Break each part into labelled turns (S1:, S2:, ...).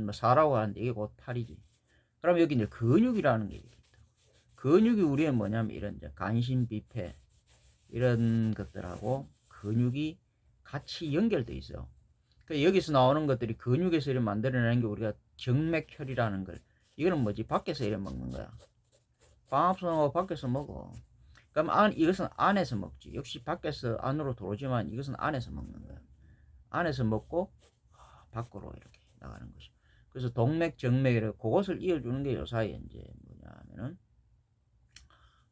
S1: 뭐 4라고 하는데 이게 곧 8이지. 그럼 여기 이제 근육이라는 게 있다. 근육이 우리의 뭐냐면 이런 이제 간신비폐 이런 것들하고 근육이 같이 연결돼 있어요. 그 여기서 나오는 것들이 근육에서 이렇게 만들어내는 게 우리가 정맥혈이라는 걸, 이거는 뭐지? 밖에서 이래 먹는 거야. 방압선하고 밖에서 먹어. 그럼 이것은 안에서 먹지. 역시 밖에서 안으로 들어오지만 이것은 안에서 먹는 거야. 안에서 먹고 밖으로 이렇게 나가는 것이. 그래서 동맥, 정맥이래 그것을 이어주는 게 요 사이에 이제 뭐냐면은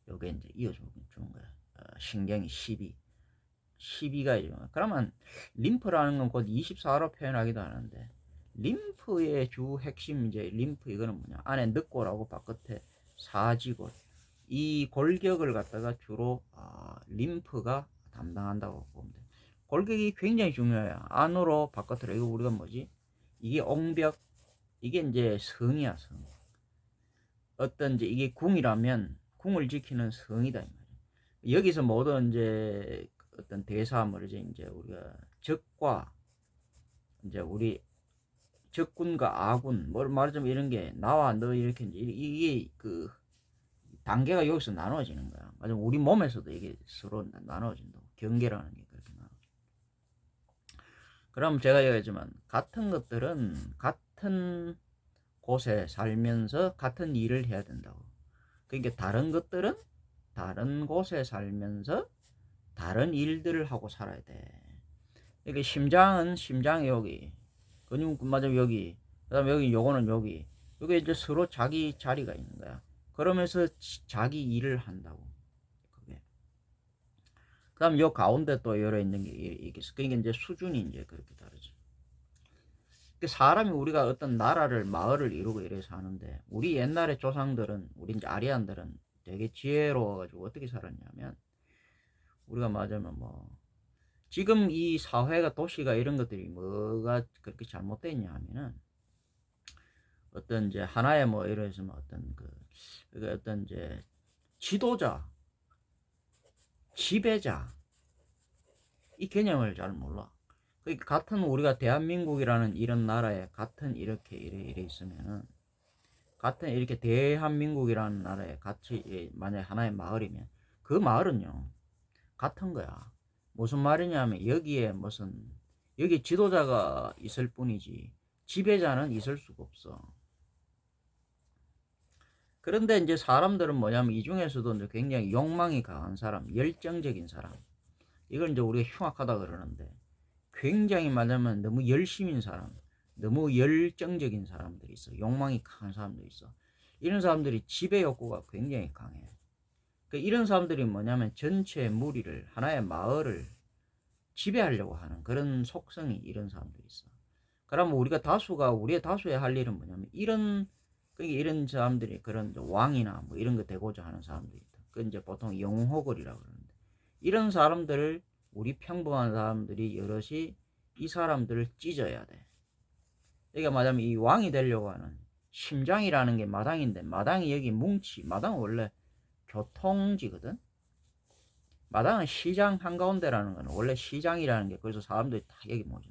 S1: 요게 이제 이어주는 거야. 신경이 12가 이죠. 그러면 림프라는 건 곧 24로 표현하기도 하는데, 림프의 주 핵심 이제 림프 이거는 뭐냐? 안에 늑골하고 바깥에 사지골. 이 골격을 갖다가 주로 림프가 담당한다고 보면 돼. 골격이 굉장히 중요해요. 안으로 바깥으로. 이거 우리가 뭐지? 이게 옹벽, 이게 이제 성이야, 성. 어떤 이제 이게 궁이라면 궁을 지키는 성이다 이 말이야. 여기서 모든 이제 어떤 대사물이지 이제 우리가 적과 이제 우리 적군과 아군 뭘 말하자면 이런 게 나와 너 이렇게 이제 이게 그 단계가 여기서 나눠지는 거야. 맞아, 우리 몸에서도 이게 서로 나눠진다고. 경계라는 게 그렇게 나눠져. 그럼 제가 얘기했지만 같은 것들은 같은 곳에 살면서 같은 일을 해야 된다고. 그러니까 다른 것들은 다른 곳에 살면서 다른 일들을 하고 살아야 돼. 그러니까 심장은 심장이 여기, 근육 맞아 여기, 그다음에 여기 요거는 여기. 이게 이제 서로 자기 자리가 있는 거야. 그러면서 자기 일을 한다고. 그게. 그다음 요 가운데 또 열어 있는 게 이게 있어. 그러니까 이제 수준이 이제 그렇게 다르지. 사람이 우리가 어떤 나라를 마을을 이루고 이래서 하는데, 우리 옛날에 조상들은 우리 이제 아리안들은 되게 지혜로워가지고 어떻게 살았냐면, 우리가 맞으면 뭐 지금 이 사회가 도시가 이런 것들이 뭐가 그렇게 잘못됐냐 하면은 어떤 이제 하나의 뭐 예를 들어서 어떤 그 어떤 이제 지도자, 지배자 이 개념을 잘 몰라. 그러니까 같은 우리가 대한민국이라는 이런 나라에 같은 이래 있으면은, 같은 이렇게 대한민국이라는 나라에 같이 만약에 하나의 마을이면 그 마을은요 같은 거야. 무슨 말이냐면 여기에 무슨 여기 지도자가 있을 뿐이지 지배자는 있을 수가 없어. 그런데 이제 사람들은 뭐냐면 이 중에서도 이제 굉장히 욕망이 강한 사람, 열정적인 사람, 이걸 이제 우리가 흉악하다 그러는데, 굉장히 말하면 너무 열심인 사람, 너무 열정적인 사람들이 있어. 욕망이 강한 사람들이 있어. 이런 사람들이 지배 욕구가 굉장히 강해. 이런 사람들이 뭐냐면 전체 무리를, 하나의 마을을 지배하려고 하는 그런 속성이 이런 사람들이 있어. 그러면 우리의 다수의 할 일은 뭐냐면 이런 사람들이 그런 왕이나 뭐 이런 거 되고자 하는 사람들이 있다. 그 이제 보통 영호걸이라고 그러는데, 이런 사람들을 우리 평범한 사람들이 여럿이 이 사람들을 찢어야 돼. 그러니까 말하자면 이 왕이 되려고 하는 심장이라는 게 마당인데, 마당이 여기 마당은 원래 교통지거든. 마당은 시장 한가운데라는 거는 원래 시장이라는 게, 그래서 사람들이 다 여기 모여.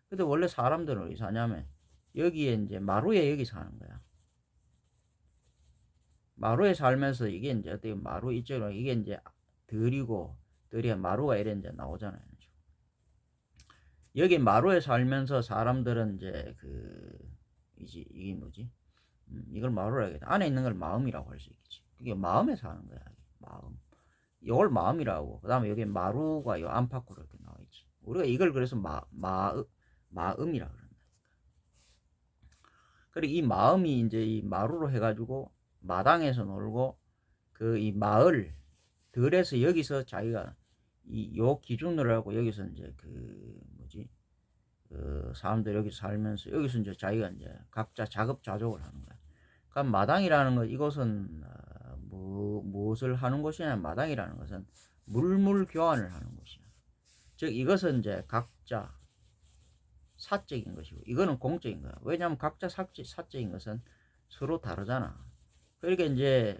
S1: 근데 원래 사람들은 어디 사냐면 여기에 이제 마루에 여기 사는 거야. 마루에 살면서 이게 이제 어떻게 마루 이쪽으로 이게 이제 들이야 마루가 이래 이제 나오잖아요. 여기 마루에 살면서 사람들은 이제 이게 뭐지? 이걸 마루라 해야겠다. 안에 있는 걸 마음이라고 할 수 있겠지. 그게 마음에 사는 거야. 마음. 이걸 마음이라고. 그 다음에 여기 마루가 요 안팎으로 이렇게 나와 있지. 우리가 이걸 그래서 마음이라 그런다. 그리고 이 마음이 이제 이 마루로 해가지고 마당에서 놀고, 이 마을 들에서 여기서 자기가 요 기준으로 하고 여기서 이제 뭐지? 사람들 여기 살면서 여기서 이제 자기가 이제 각자 자급자족을 하는 거야. 그럼 마당이라는 거, 이것은 무엇을 하는 곳이냐? 마당이라는 것은 물물 교환을 하는 곳이야. 즉 이것은 이제 각자 사적인 것이고, 이거는 공적인 거야. 왜냐하면 각자 사적인 것은 서로 다르잖아. 그러니까 이제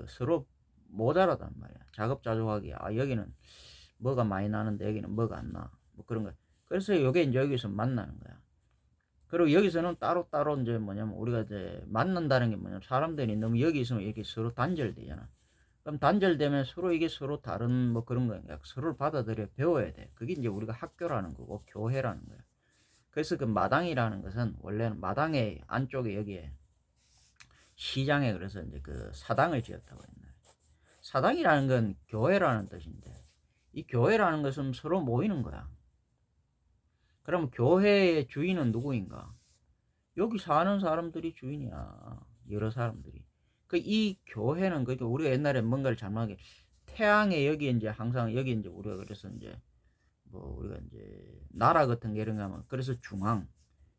S1: 서로 모자라단 말이야. 자급자족하기. 여기는 뭐가 많이 나는데 여기는 뭐가 안 나. 뭐 그런 거. 그래서 이게 이제 여기서 만나는 거야. 그리고 여기서는 따로따로 이제 뭐냐면 우리가 이제 만난다는 게 뭐냐면 사람들이 너무 여기 있으면 이렇게 서로 단절되잖아. 그럼 단절되면 서로 이게 서로 다른 뭐 그런 거야. 서로를 받아들여 배워야 돼. 그게 이제 우리가 학교라는 거고 교회라는 거야. 그래서 그 마당이라는 것은 원래는 마당의 안쪽에 여기에 시장에 그래서 이제 그 사당을 지었다고 했나. 사당이라는 건 교회라는 뜻인데 이 교회라는 것은 서로 모이는 거야. 그러면 교회의 주인은 누구인가? 여기 사는 사람들이 주인이야. 여러 사람들이. 그 이 교회는 그러니까 우리가 옛날에 뭔가를 잘못하게 태양에 여기 이제 항상 여기 이제 우리가 그래서 이제 뭐 우리가 이제 나라 같은 게 이런 거 하면 그래서 중앙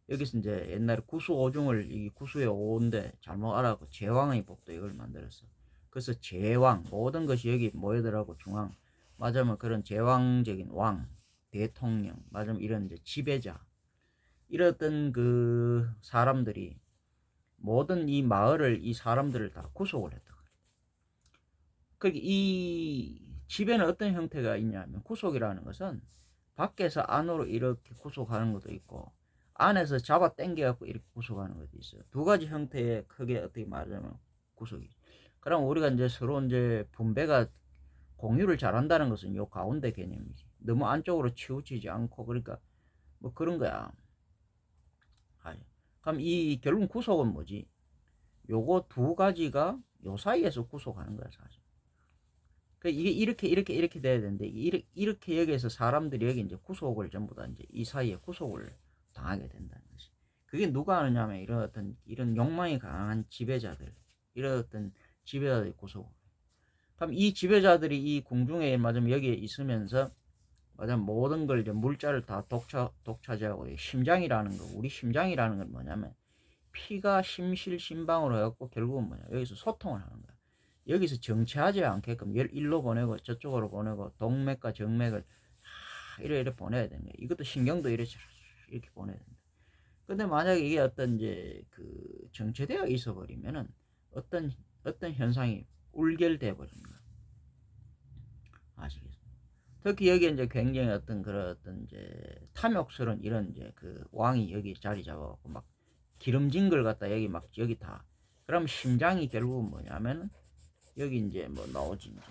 S1: 여기서 이제 옛날에 구수 오중을 이 구수의 오인데 잘못 알아갖고 제왕의 복도 이걸 만들었어. 그래서 제왕 모든 것이 여기 모여들하고 중앙 맞으면 그런 제왕적인 왕 대통령 맞으면 이런 이제 지배자 이랬던 그 사람들이 모든 이 마을을 이 사람들을 다 구속을 했다. 그러니까 이 집에는 어떤 형태가 있냐면 구속이라는 것은 밖에서 안으로 이렇게 구속하는 것도 있고 안에서 잡아 당겨갖고 이렇게 구속하는 것도 있어요. 두 가지 형태의 크게 어떻게 말하자면 구속이. 그럼 우리가 이제 서로 이제 분배가 공유를 잘한다는 것은 요 가운데 개념이지. 너무 안쪽으로 치우치지 않고 그러니까 뭐 그런 거야. 그럼 이 결국 구속은 뭐지? 요거 두 가지가 요 사이에서 구속하는 거야 사실. 그 이게 이렇게 돼야 되는데 이렇게 여기에서 사람들이 여기 이제 구속을 전부 다 이제 이 사이에 구속을 당하게 된다는 것이. 그게 누가 하느냐면 이런 욕망이 강한 지배자들, 이런 어떤 지배자들이 구속. 그럼 이 지배자들이 이 궁중에 맞으면 여기에 있으면서 맞아 모든 걸 이제 물자를 다 독차지하고 심장이라는 거, 우리 심장이라는 건 뭐냐면 피가 심실심방으로 해갖고 결국은 뭐냐 여기서 소통을 하는 거야. 여기서 정체하지 않게끔 일로 보내고 저쪽으로 보내고 동맥과 정맥을 이래 보내야 되는 거야. 이것도 신경도 이렇게 보내야 된다. 근데 만약에 이게 어떤 이제 그 정체되어 있어 버리면은 어떤 현상이 울결돼 버리는 거야. 아시겠어요? 특히 여기 이제 굉장히 어떤 그런 어떤 이제 탐욕스러운 이런 이제 그 왕이 여기 자리 잡아갖고 막 기름진 걸 갖다 여기 막 여기 다. 그럼 심장이 결국은 뭐냐면은 여기 이제 뭐 나오지 이제.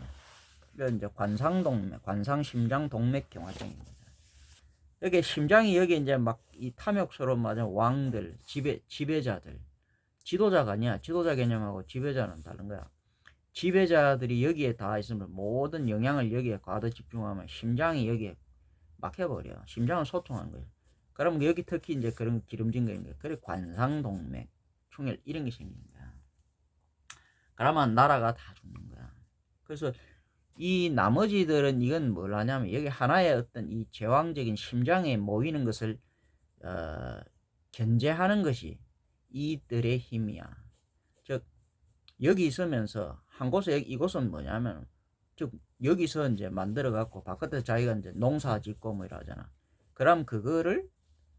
S1: 이런 이제 관상동맥, 관상심장동맥경화증입니다. 여기 심장이 여기 이제 막 이 탐욕스러운 맞아 왕들, 지배자들, 지도자가 아니야. 지도자 개념하고 지배자는 다른 거야. 지배자들이 여기에 다 있으면 모든 영향을 여기에 가득 집중하면 심장이 여기에 막혀버려. 심장은 소통하는 거예요. 그럼 여기 특히 이제 그런 기름진 거 있는 거예요. 그래 관상동맥, 충혈 이런 게 생기는 거야. 그러면 나라가 다 죽는 거야. 그래서 이 나머지들은 이건 뭘 하냐면 여기 하나의 어떤 이 제왕적인 심장에 모이는 것을 견제하는 것이 이들의 힘이야. 즉 여기 있으면서 한 곳에 이곳은 뭐냐면 즉 여기서 이제 만들어 갖고 바깥에서 자기가 이제 농사 짓고 뭐 이러잖아. 그럼 그거를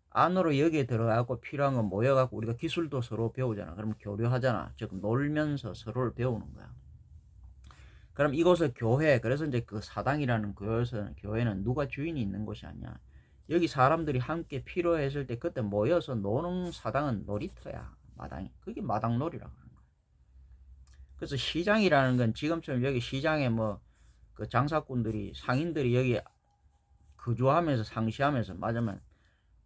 S1: 안으로 여기에 들어가고 필요한 건 모여갖고 우리가 기술도 서로 배우잖아. 그러면 교류하잖아. 즉 놀면서 서로를 배우는 거야. 그럼 이곳은 교회, 그래서 이제 그 사당이라는 교회는 누가 주인이 있는 곳이 아니야. 여기 사람들이 함께 필요했을 때 그때 모여서 노는 사당은 놀이터야. 마당이. 그게 마당놀이라고 하는 거야. 그래서 시장이라는 건 지금처럼 여기 시장에 뭐 그 장사꾼들이 상인들이 여기 거주하면서 상시하면서 맞으면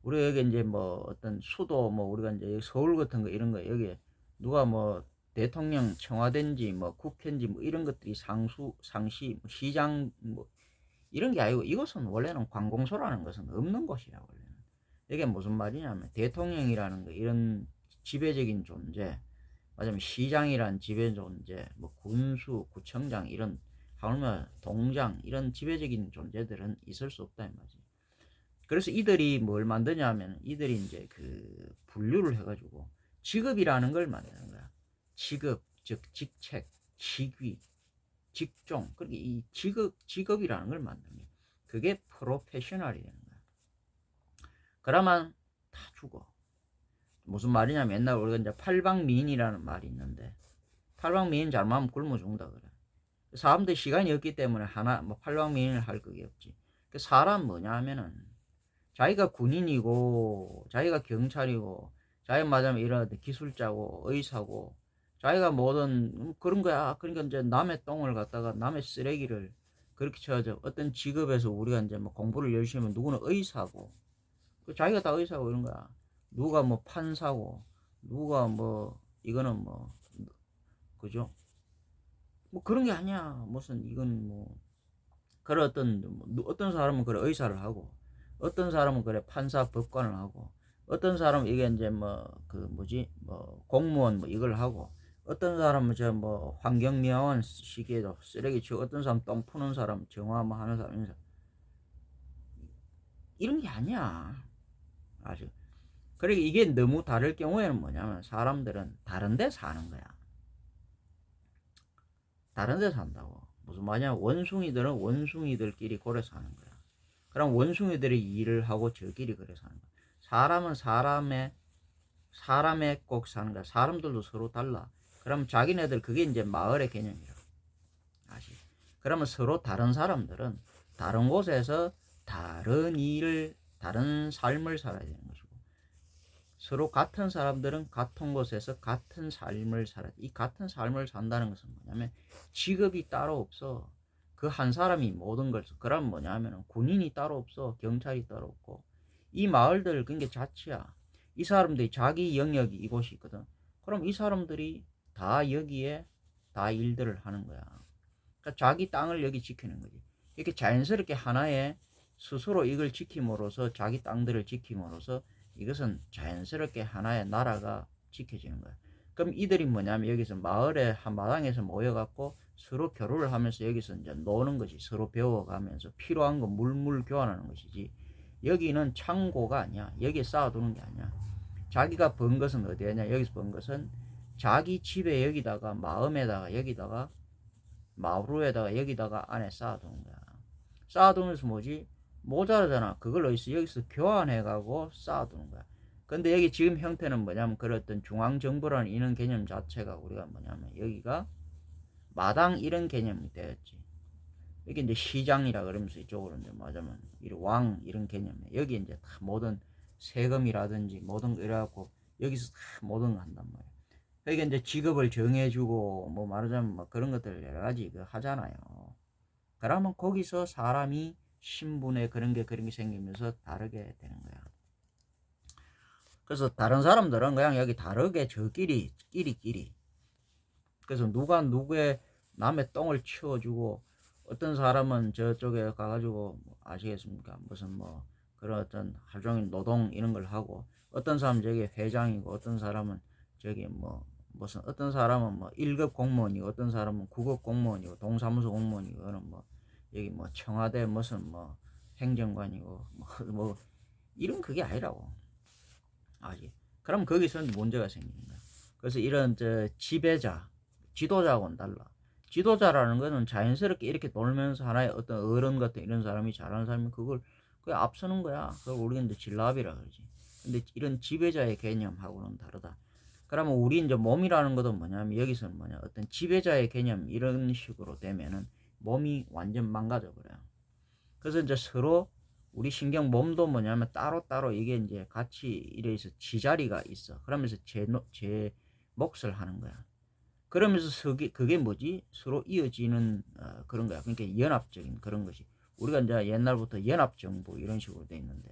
S1: 우리가 여기 이제 뭐 어떤 수도 뭐 우리가 이제 서울 같은 거 이런 거 여기 누가 뭐 대통령 청와대인지 뭐 국회인지 뭐 이런 것들이 상시 뭐 시장 뭐 이런 게 아니고 이것은 원래는 관공서라는 것은 없는 곳이야. 원래는 이게 무슨 말이냐면 대통령이라는 거 이런 지배적인 존재 맞으면 시장이란 지배 존재 뭐 군수 구청장 이런 하물며 동장 이런 지배적인 존재들은 있을 수 없다 이 말이지. 그래서 이들이 뭘 만드냐면 이들이 이제 그 분류를 해가지고 직업이라는 걸 만드는 거야. 직업, 즉 직책, 직위, 직종. 그렇게 이 직업이라는 걸 만드는 거야. 그게 프로페셔널이 되는 거야. 그러면 다 죽어. 무슨 말이냐면 옛날 우리가 이제 팔방미인이라는 말이 있는데 팔방미인 잘못하면 굶어 죽는다 그래. 사람들 시간이 없기 때문에 하나 뭐 팔방미인을 할 그게 없지. 그 사람 뭐냐 하면은 자기가 군인이고 자기가 경찰이고 자기가 말하자면 이런 기술자고 의사고 자기가 뭐든 그런 거야. 그러니까 이제 남의 똥을 갖다가 남의 쓰레기를 그렇게 쳐야죠. 어떤 직업에서 우리가 이제 뭐 공부를 열심히 하면 누구는 의사고 그 자기가 다 의사고 이런 거야. 누가 뭐 판사고 누가 뭐 이거는 뭐 그죠? 뭐 그런 게 아니야. 무슨 이건 뭐 그래 어떤 사람은 그래 의사를 하고 어떤 사람은 그래 판사 법관을 하고 어떤 사람은 이게 이제 뭐 그 뭐지 뭐 공무원 뭐 이걸 하고 어떤 사람은 저 뭐 환경미화원 시기에도 쓰레기 치고 어떤 사람 똥 푸는 사람 정화 뭐 하는 사람 이런 게 아니야. 아주 그래 이게 너무 다를 경우에는 뭐냐면 사람들은 다른 데 사는 거야. 다른 데 산다고. 무슨 말이냐 원숭이들은 원숭이들끼리 고래 사는 거야. 그럼 원숭이들이 일을 하고 저끼리 그래 사는 거야. 사람은 사람의 꼭 사는 거야. 사람들도 서로 달라. 그럼 자기네들 그게 이제 마을의 개념이라. 아시? 그러면 서로 다른 사람들은 다른 곳에서 다른 삶을 살아야 되는 것이고 서로 같은 사람들은 같은 곳에서 같은 삶을 살아야 돼. 이 같은 삶을 산다는 것은 뭐냐면 직업이 따로 없어. 그 한 사람이 모든 걸 써. 그럼 뭐냐면 군인이 따로 없어. 경찰이 따로 없고 이 마을들 그게 자치야. 이 사람들이 자기 영역이 이곳이 있거든. 그럼 이 사람들이 다 여기에 다 일들을 하는 거야. 그러니까 자기 땅을 여기 지키는 거지. 이렇게 자연스럽게 하나의 스스로 이걸 지킴으로써 자기 땅들을 지킴으로써 이것은 자연스럽게 하나의 나라가 지켜지는 거야. 그럼 이들이 뭐냐면 여기서 마을의 한마당에서 모여갖고 서로 교류를 하면서 여기서 이제 노는 것이 서로 배워가면서 필요한 거 물물 교환하는 것이지. 여기는 창고가 아니야. 여기에 쌓아두는 게 아니야. 자기가 번 것은 어디에냐? 여기서 번 것은 자기 집에 여기다가 마음에다가 여기다가 마루에다가 여기다가 안에 쌓아두는 거야. 쌓아두면서 뭐지? 모자라잖아. 그걸 여기서 교환해가고 쌓아두는 거야. 근데 여기 지금 형태는 뭐냐면 그런 어떤 중앙정부라는 이런 개념 자체가 우리가 뭐냐면 여기가 마당 이런 개념이 되었지. 여기 이제 시장이라 그러면서 이쪽으로 이제 맞으면 왕 이런 개념이야. 여기 이제 다 모든 세금이라든지 모든 거 이래갖고 여기서 다 모든 거 한단 말이야. 그러니까 이제 직업을 정해주고 뭐 말하자면 뭐 그런 것들 여러 가지 그 하잖아요. 그러면 거기서 사람이 신분에 그런 게 생기면서 다르게 되는 거야. 그래서 다른 사람들은 그냥 여기 다르게 저끼리 끼리끼리. 그래서 누가 누구의 남의 똥을 치워주고 어떤 사람은 저쪽에 가가지고 아시겠습니까? 무슨 뭐 그런 어떤 하루 종일 노동 이런 걸 하고 어떤 사람은 저기 회장이고 어떤 사람은 저기 뭐 무슨 어떤 사람은 뭐 1급 공무원이고 어떤 사람은 9급 공무원이고 동사무소 공무원이고 그런 뭐 여기 뭐 청와대 무슨 뭐 행정관이고 뭐 이런 그게 아니라고. 아직. 그럼 거기서 문제가 생기는 거야. 그래서 이런 저 지배자, 지도자하고는 달라. 지도자라는 거는 자연스럽게 이렇게 돌면서 하나의 어떤 어른 같은 이런 사람이 잘하는 사람이 그걸 앞서는 거야. 그걸 우리는 이제 진랍이라 그러지. 근데 이런 지배자의 개념하고는 다르다. 그러면 우리 이제 몸이라는 것도 뭐냐면 여기서는 뭐냐 어떤 지배자의 개념 이런 식으로 되면은 몸이 완전 망가져 버려요. 그래서 이제 서로 우리 신경 몸도 뭐냐면 따로따로 이게 이제 같이 이래서 지자리가 있어. 그러면서 제 몫을 하는 거야. 그러면서 그게 뭐지? 서로 이어지는 그런 거야. 그러니까 연합적인 그런 것이. 우리가 이제 옛날부터 연합정부 이런 식으로 돼 있는데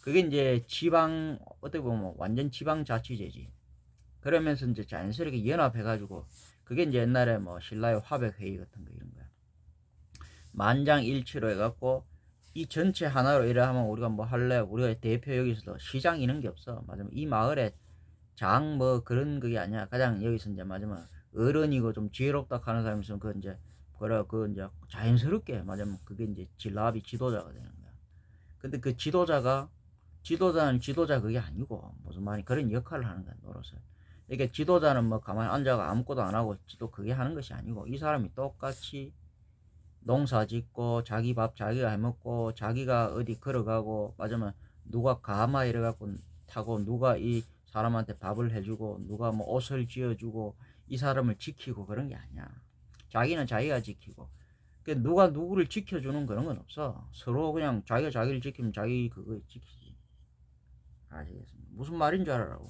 S1: 그게 이제 지방 어떻게 보면 완전 지방자치제지. 그러면서 이제 자연스럽게 연합해가지고 그게 이제 옛날에 뭐 신라의 화백회의 같은 거 이런 거야. 만장일치로 해갖고 이 전체 하나로 이래 하면 우리가 뭐 할래? 우리가 대표 여기서도 시장 이런 게 없어. 맞으면 이 마을에 장 뭐 그런 그게 아니야. 가장 여기서 이제 맞으면 어른이고 좀 지혜롭다 하는 사람이 있으면 그 이제 그 이제 자연스럽게 맞으면 그게 이제 진랍이 지도자가 되는 거야. 근데 그 지도자는 지도자 그게 아니고 무슨 말이 그런 역할을 하는 거야. 노릇을. 이게 지도자는 뭐 가만히 앉아가 아무것도 안 하고 지도 그게 하는 것이 아니고 이 사람이 똑같이 농사 짓고 자기 밥 자기가 해먹고 자기가 어디 걸어가고 맞으면 누가 가마 이래갖고 타고 누가 이 사람한테 밥을 해주고 누가 뭐 옷을 지어주고 이 사람을 지키고 그런 게 아니야. 자기는 자기가 지키고 누가 누구를 지켜주는 그런 건 없어. 서로 그냥 자기가 자기를 지키면 자기 그거 지키지. 아시겠습니까? 무슨 말인 줄 알아라고.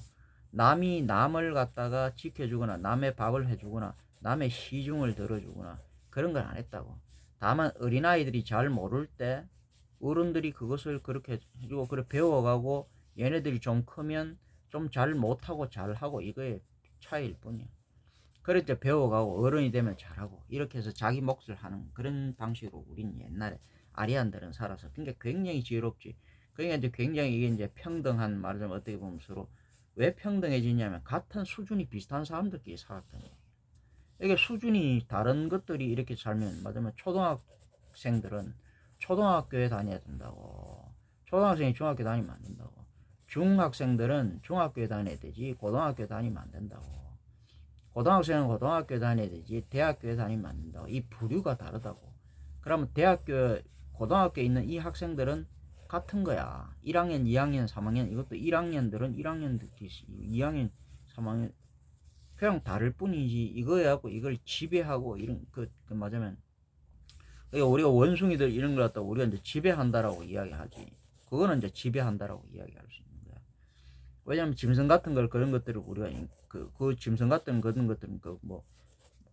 S1: 남이 남을 갖다가 지켜주거나 남의 밥을 해주거나 남의 시중을 들어주거나 그런 걸 안 했다고. 다만 어린아이들이 잘 모를 때 어른들이 그것을 그렇게 해주고 그래 배워가고 얘네들이 좀 크면 좀 잘 못하고 잘하고 이거의 차이일 뿐이야. 그럴 때 배워가고 어른이 되면 잘하고 이렇게 해서 자기 몫을 하는 그런 방식으로 우린 옛날에 아리안들은 살아서 그러니까 굉장히 지혜롭지. 그러니까 이제 굉장히 이게 이제 평등한 말하자면 어떻게 보면 서로 왜 평등해지냐면 같은 수준이 비슷한 사람들끼리 살았던 거예요. 이게 수준이 다른 것들이 이렇게 살면 맞으면 초등학생들은 초등학교에 다녀야 된다고. 초등학생이 중학교 다니면 안 된다고. 중학생들은 중학교에 다녀야 되지 고등학교 다니면 안 된다고. 고등학생은 고등학교 다녀야 되지 대학교에 다니면 안 된다고. 이 부류가 다르다고. 그러면 대학교 고등학교에 있는 이 학생들은 같은 거야. 1학년 2학년 3학년 이것도 1학년들은 1학년들끼리 2학년 3학년 그냥 다를 뿐이지 이거야 갖고 이걸 지배하고 이런 그 맞으면 우리가 원숭이들 이런 걸 갖다 우리가 이제 지배한다라고 이야기하지. 그거는 이제 지배한다라고 이야기할 수 있는 거야. 왜냐면 짐승 같은 걸 그런 것들을 우리가 그 짐승 같은 그런 것들은 그 뭐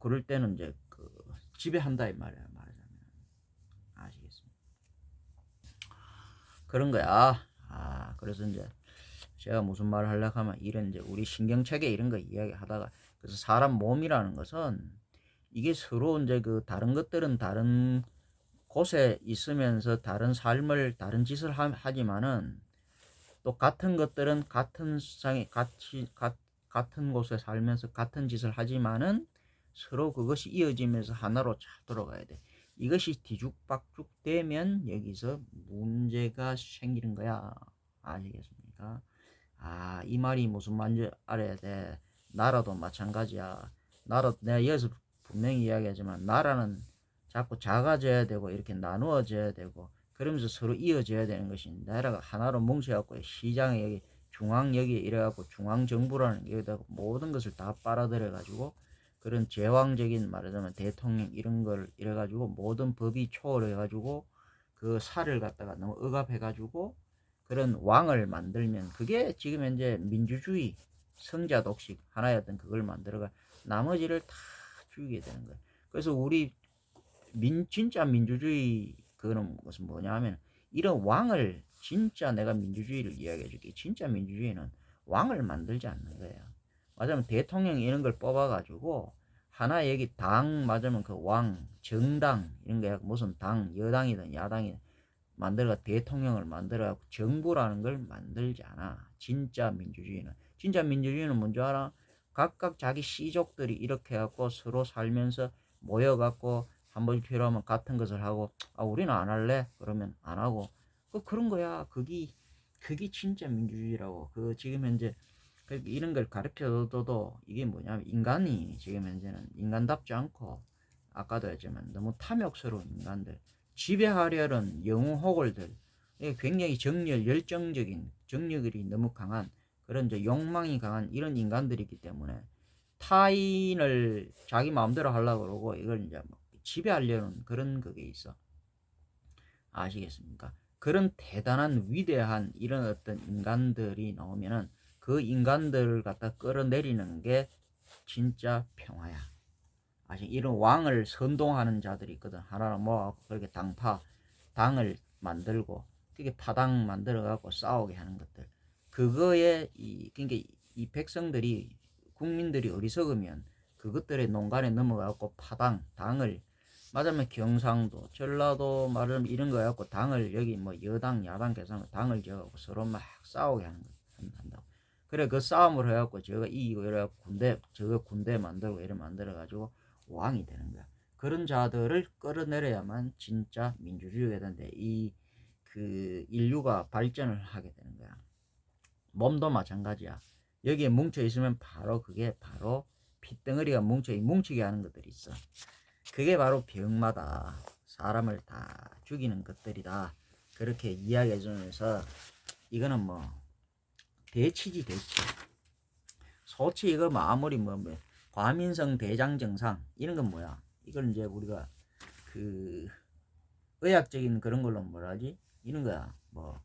S1: 그럴 때는 이제 그 지배한다 이 말이야 말하자면. 아시겠습니까? 그런 거야. 그래서 이제 제가 무슨 말을 하려고 하면 이런 이제 우리 신경체계 이런 거 이야기하다가 그래서 사람 몸이라는 것은 이게 서로 이제 그 다른 것들은 다른 곳에 있으면서 다른 삶을 다른 짓을 하지만은 또 같은 것들은 같은 세상에 같은 곳에 살면서 같은 짓을 하지만은 서로 그것이 이어지면서 하나로 잘 돌아가야 돼. 이것이 뒤죽박죽 되면 여기서 문제가 생기는 거야. 아시겠습니까? 이 말이 무슨 말인지 알아야 돼. 나라도 마찬가지야. 나라 내가 여기서 분명히 이야기하지만 나라는 자꾸 작아져야 되고 이렇게 나누어져야 되고 그러면서 서로 이어져야 되는 것이 나라가 하나로 뭉쳐갖고 시장에 여기 중앙 여기 이래갖고 중앙정부라는 여기다가 모든 것을 다 빨아들여가지고 그런 제왕적인 말하자면 대통령 이런 걸 이래가지고 모든 법이 초월해가지고 그 살을 갖다가 너무 억압해가지고 그런 왕을 만들면 그게 지금 현재 민주주의 성자 독식 하나였던 그걸 만들어가 나머지를 다 죽이게 되는 거예요. 그래서 우리 진짜 민주주의 그런 것은 뭐냐 하면 이런 왕을 진짜 내가 민주주의를 이야기해 줄게. 진짜 민주주의는 왕을 만들지 않는 거예요. 맞으면 대통령 이런 걸 뽑아 가지고 하나 여기 당 맞으면 그 왕 정당 이런 게 무슨 당 여당이든 야당이든 만들어 대통령을 만들어 정부라는 걸 만들지 않아. 진짜 민주주의는 뭔지 알아? 각각 자기 씨족들이 이렇게 해갖고 서로 살면서 모여갖고 한 번 필요하면 같은 것을 하고 우리는 안 할래 그러면 안 하고 그런 거야. 그게 진짜 민주주의라고. 그 지금 현재 이런 걸 가르쳐줘도 이게 뭐냐면 인간이 지금 현재는 인간답지 않고 아까도 했지만 너무 탐욕스러운 인간들 지배하려는 영웅호걸들 굉장히 열정적인 정력이 너무 강한 그런 이제 욕망이 강한 이런 인간들이기 때문에 타인을 자기 마음대로 하려고 그러고 이걸 이제 지배하려는 그런 그게 있어. 아시겠습니까? 그런 대단한 위대한 이런 어떤 인간들이 나오면은 그 인간들을 갖다 끌어내리는 게 진짜 평화야. 이런 왕을 선동하는 자들이 있거든. 하나는 뭐 그렇게 당을 만들고 그게 파당 만들어 갖고 싸우게 하는 것들. 그거에 그러니까 이 백성들이 국민들이 어리석으면 그것들의 농간에 넘어가고 당을 말하면 경상도, 전라도 말하면 이런 거 갖고 당을 여기 뭐 여당, 야당 계산 당을 지어갖고 서로 막 싸우게 한다고. 그래 그 싸움을 해갖고 저가 이기고 이래갖고 저거 군대 만들고 이래 만들어가지고 왕이 되는 거야. 그런 자들을 끌어내려야만 진짜 민주주의가 되는데 그 인류가 발전을 하게 되는 거야. 몸도 마찬가지야. 여기에 뭉쳐 있으면 그게 바로 핏덩어리가 뭉치게 하는 것들이 있어. 그게 바로 병마다 사람을 다 죽이는 것들이다. 그렇게 이야기해 주면서 이거는 뭐 대치지. 소치 이거 아무리 과민성 대장 증상 이런 건 뭐야? 이걸 이제 우리가 그 의학적인 그런 걸로 뭐라지? 이런 거야. 뭐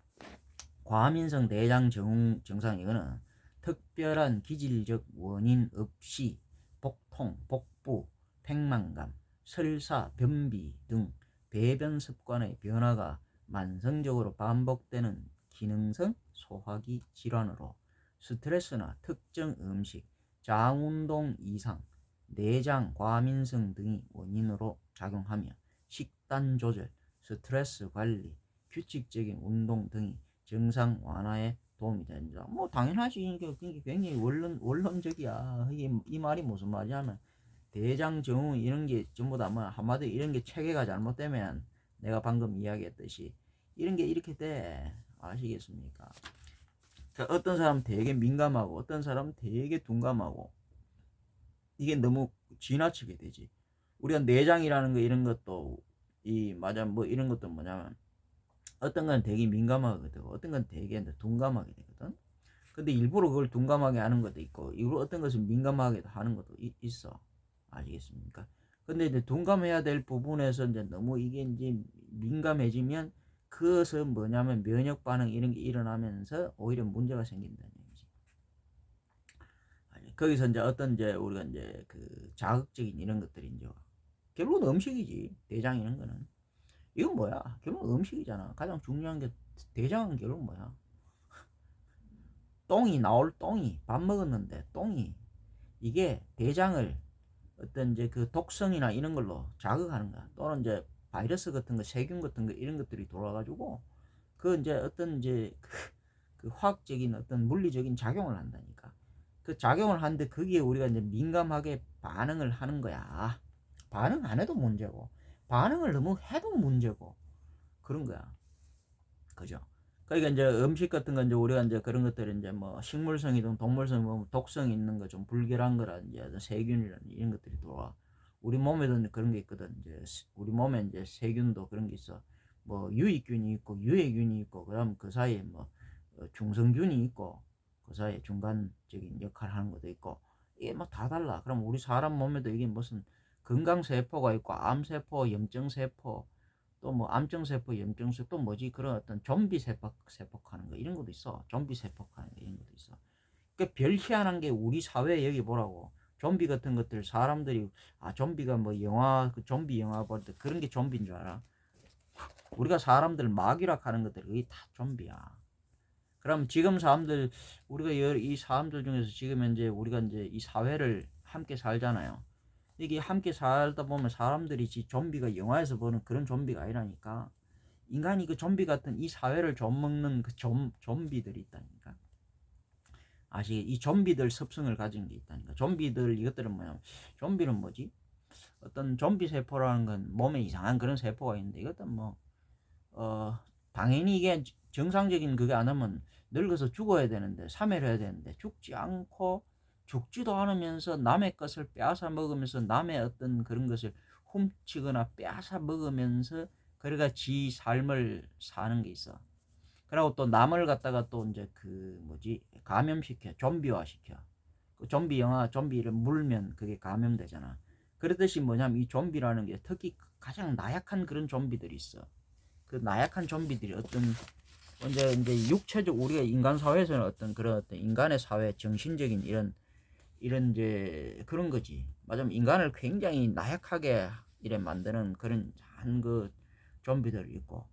S1: 과민성 대장 증상 이거는 특별한 기질적 원인 없이 복통, 복부, 팽만감, 설사, 변비 등 배변 습관의 변화가 만성적으로 반복되는 기능성 소화기 질환으로 스트레스나 특정 음식, 장운동 이상, 내장 과민성 등이 원인으로 작용하며 식단 조절, 스트레스 관리, 규칙적인 운동 등이 증상 완화에 도움이 된다. 뭐 당연하지. 이게 굉장히 원론적이야. 이게 이 말이 무슨 말이냐면 대장증후 이런 게 전부 다 뭐 한마디로 이런 게 체계가 잘못되면 내가 방금 이야기했듯이 이런 게 이렇게 돼. 아시겠습니까? 그러니까 어떤 사람 되게 민감하고 어떤 사람 되게 둔감하고 이게 너무 지나치게 되지. 우리가 내장이라는 거 이런 것도 이 맞아 뭐 이런 것도 뭐냐면 어떤 건 되게 민감하게 되고 어떤 건 되게 둔감하게 되거든. 근데 일부러 그걸 둔감하게 하는 것도 있고 일부러 어떤 것은 민감하게 하는 것도 있어. 아시겠습니까? 근데 이제 둔감해야 될 부분에서 이제 너무 이게 이제 민감해지면 그것은 뭐냐면 면역 반응 이런 게 일어나면서 오히려 문제가 생긴다는 얘기지. 거기서 이제 어떤 이제 우리가 이제 그 자극적인 이런 것들이 이제 결국은 음식이지. 대장 이런 거는 이건 뭐야? 결국 음식이잖아. 가장 중요한 게 대장은 결국 뭐야? 똥이 나올 똥이 밥 먹었는데 똥이 이게 대장을 어떤 이제 그 독성이나 이런 걸로 자극하는 거야. 또는 이제 바이러스 같은 거, 세균 같은 거 이런 것들이 돌아가지고 그 이제 어떤 이제 그 화학적인 어떤 물리적인 작용을 한다니까. 그 작용을 하는데 거기에 우리가 이제 민감하게 반응을 하는 거야. 반응 안 해도 문제고 반응을 너무 해도 문제고 그런 거야. 그죠? 그러니까 이제 음식 같은 건 이제 우리가 이제 그런 것들이 이제 뭐 식물성이든 동물성 뭐 독성 있는 거 좀 불결한 거라든지 세균이라든지 이런 것들이 들어와. 우리 몸에도 그런 게 있거든. 이제 우리 몸에 이제 세균도 그런 게 있어. 뭐 유익균이 있고 유해균이 있고 그다음 그 사이에 뭐 중성균이 있고 그 사이에 중간적인 역할을 하는 것도 있고 이게 뭐 다 달라. 그럼 우리 사람 몸에도 이게 무슨 건강세포가 있고 암세포, 염증세포 또 뭐 암증세포, 염증세포 또 뭐지 그런 어떤 좀비 세포하는 거 이런 것도 있어. 좀비 세포하는 거 이런 것도 있어. 그러니까 별 희한한 게 우리 사회 여기 보라고. 좀비 같은 것들 사람들이 좀비가 뭐 영화 그 좀비 영화 볼 때 그런 게 좀비인 줄 알아? 우리가 사람들 막이라 하는 것들 그게 다 좀비야. 그럼 지금 사람들 우리가 이 사람들 중에서 지금 현재 우리가 이제 이 사회를 함께 살잖아요. 이게 함께 살다 보면 사람들이 좀비가 영화에서 보는 그런 좀비가 아니라니까. 인간이 그 좀비 같은 이 사회를 좀먹는 그 좀비들이 있다니까. 이 좀비들 습성을 가진 게 있다니까. 좀비들 이것들은 뭐냐? 좀비는 뭐지? 어떤 좀비 세포라는 건 몸에 이상한 그런 세포가 있는데 이것도 뭐 당연히 이게 정상적인 그게 안 하면 늙어서 죽어야 되는데 사멸해야 되는데 죽지 않고 죽지도 않으면서 남의 것을 빼앗아 먹으면서 남의 어떤 그런 것을 훔치거나 빼앗아 먹으면서 그래가 지 삶을 사는 게 있어. 그리고 또 남을 갖다가 또 이제 그 뭐지 감염시켜 좀비화 시켜. 그 좀비 영화 좀비를 물면 그게 감염되잖아. 그렇듯이 뭐냐면 이 좀비라는 게 특히 가장 나약한 그런 좀비들이 있어. 그 나약한 좀비들이 어떤 이제 육체적 우리가 인간 사회에서는 어떤 그런 어떤 인간의 사회 정신적인 이런 이제 그런 거지. 맞으면 인간을 굉장히 나약하게 이래 만드는 그런 한 그 좀비들이 있고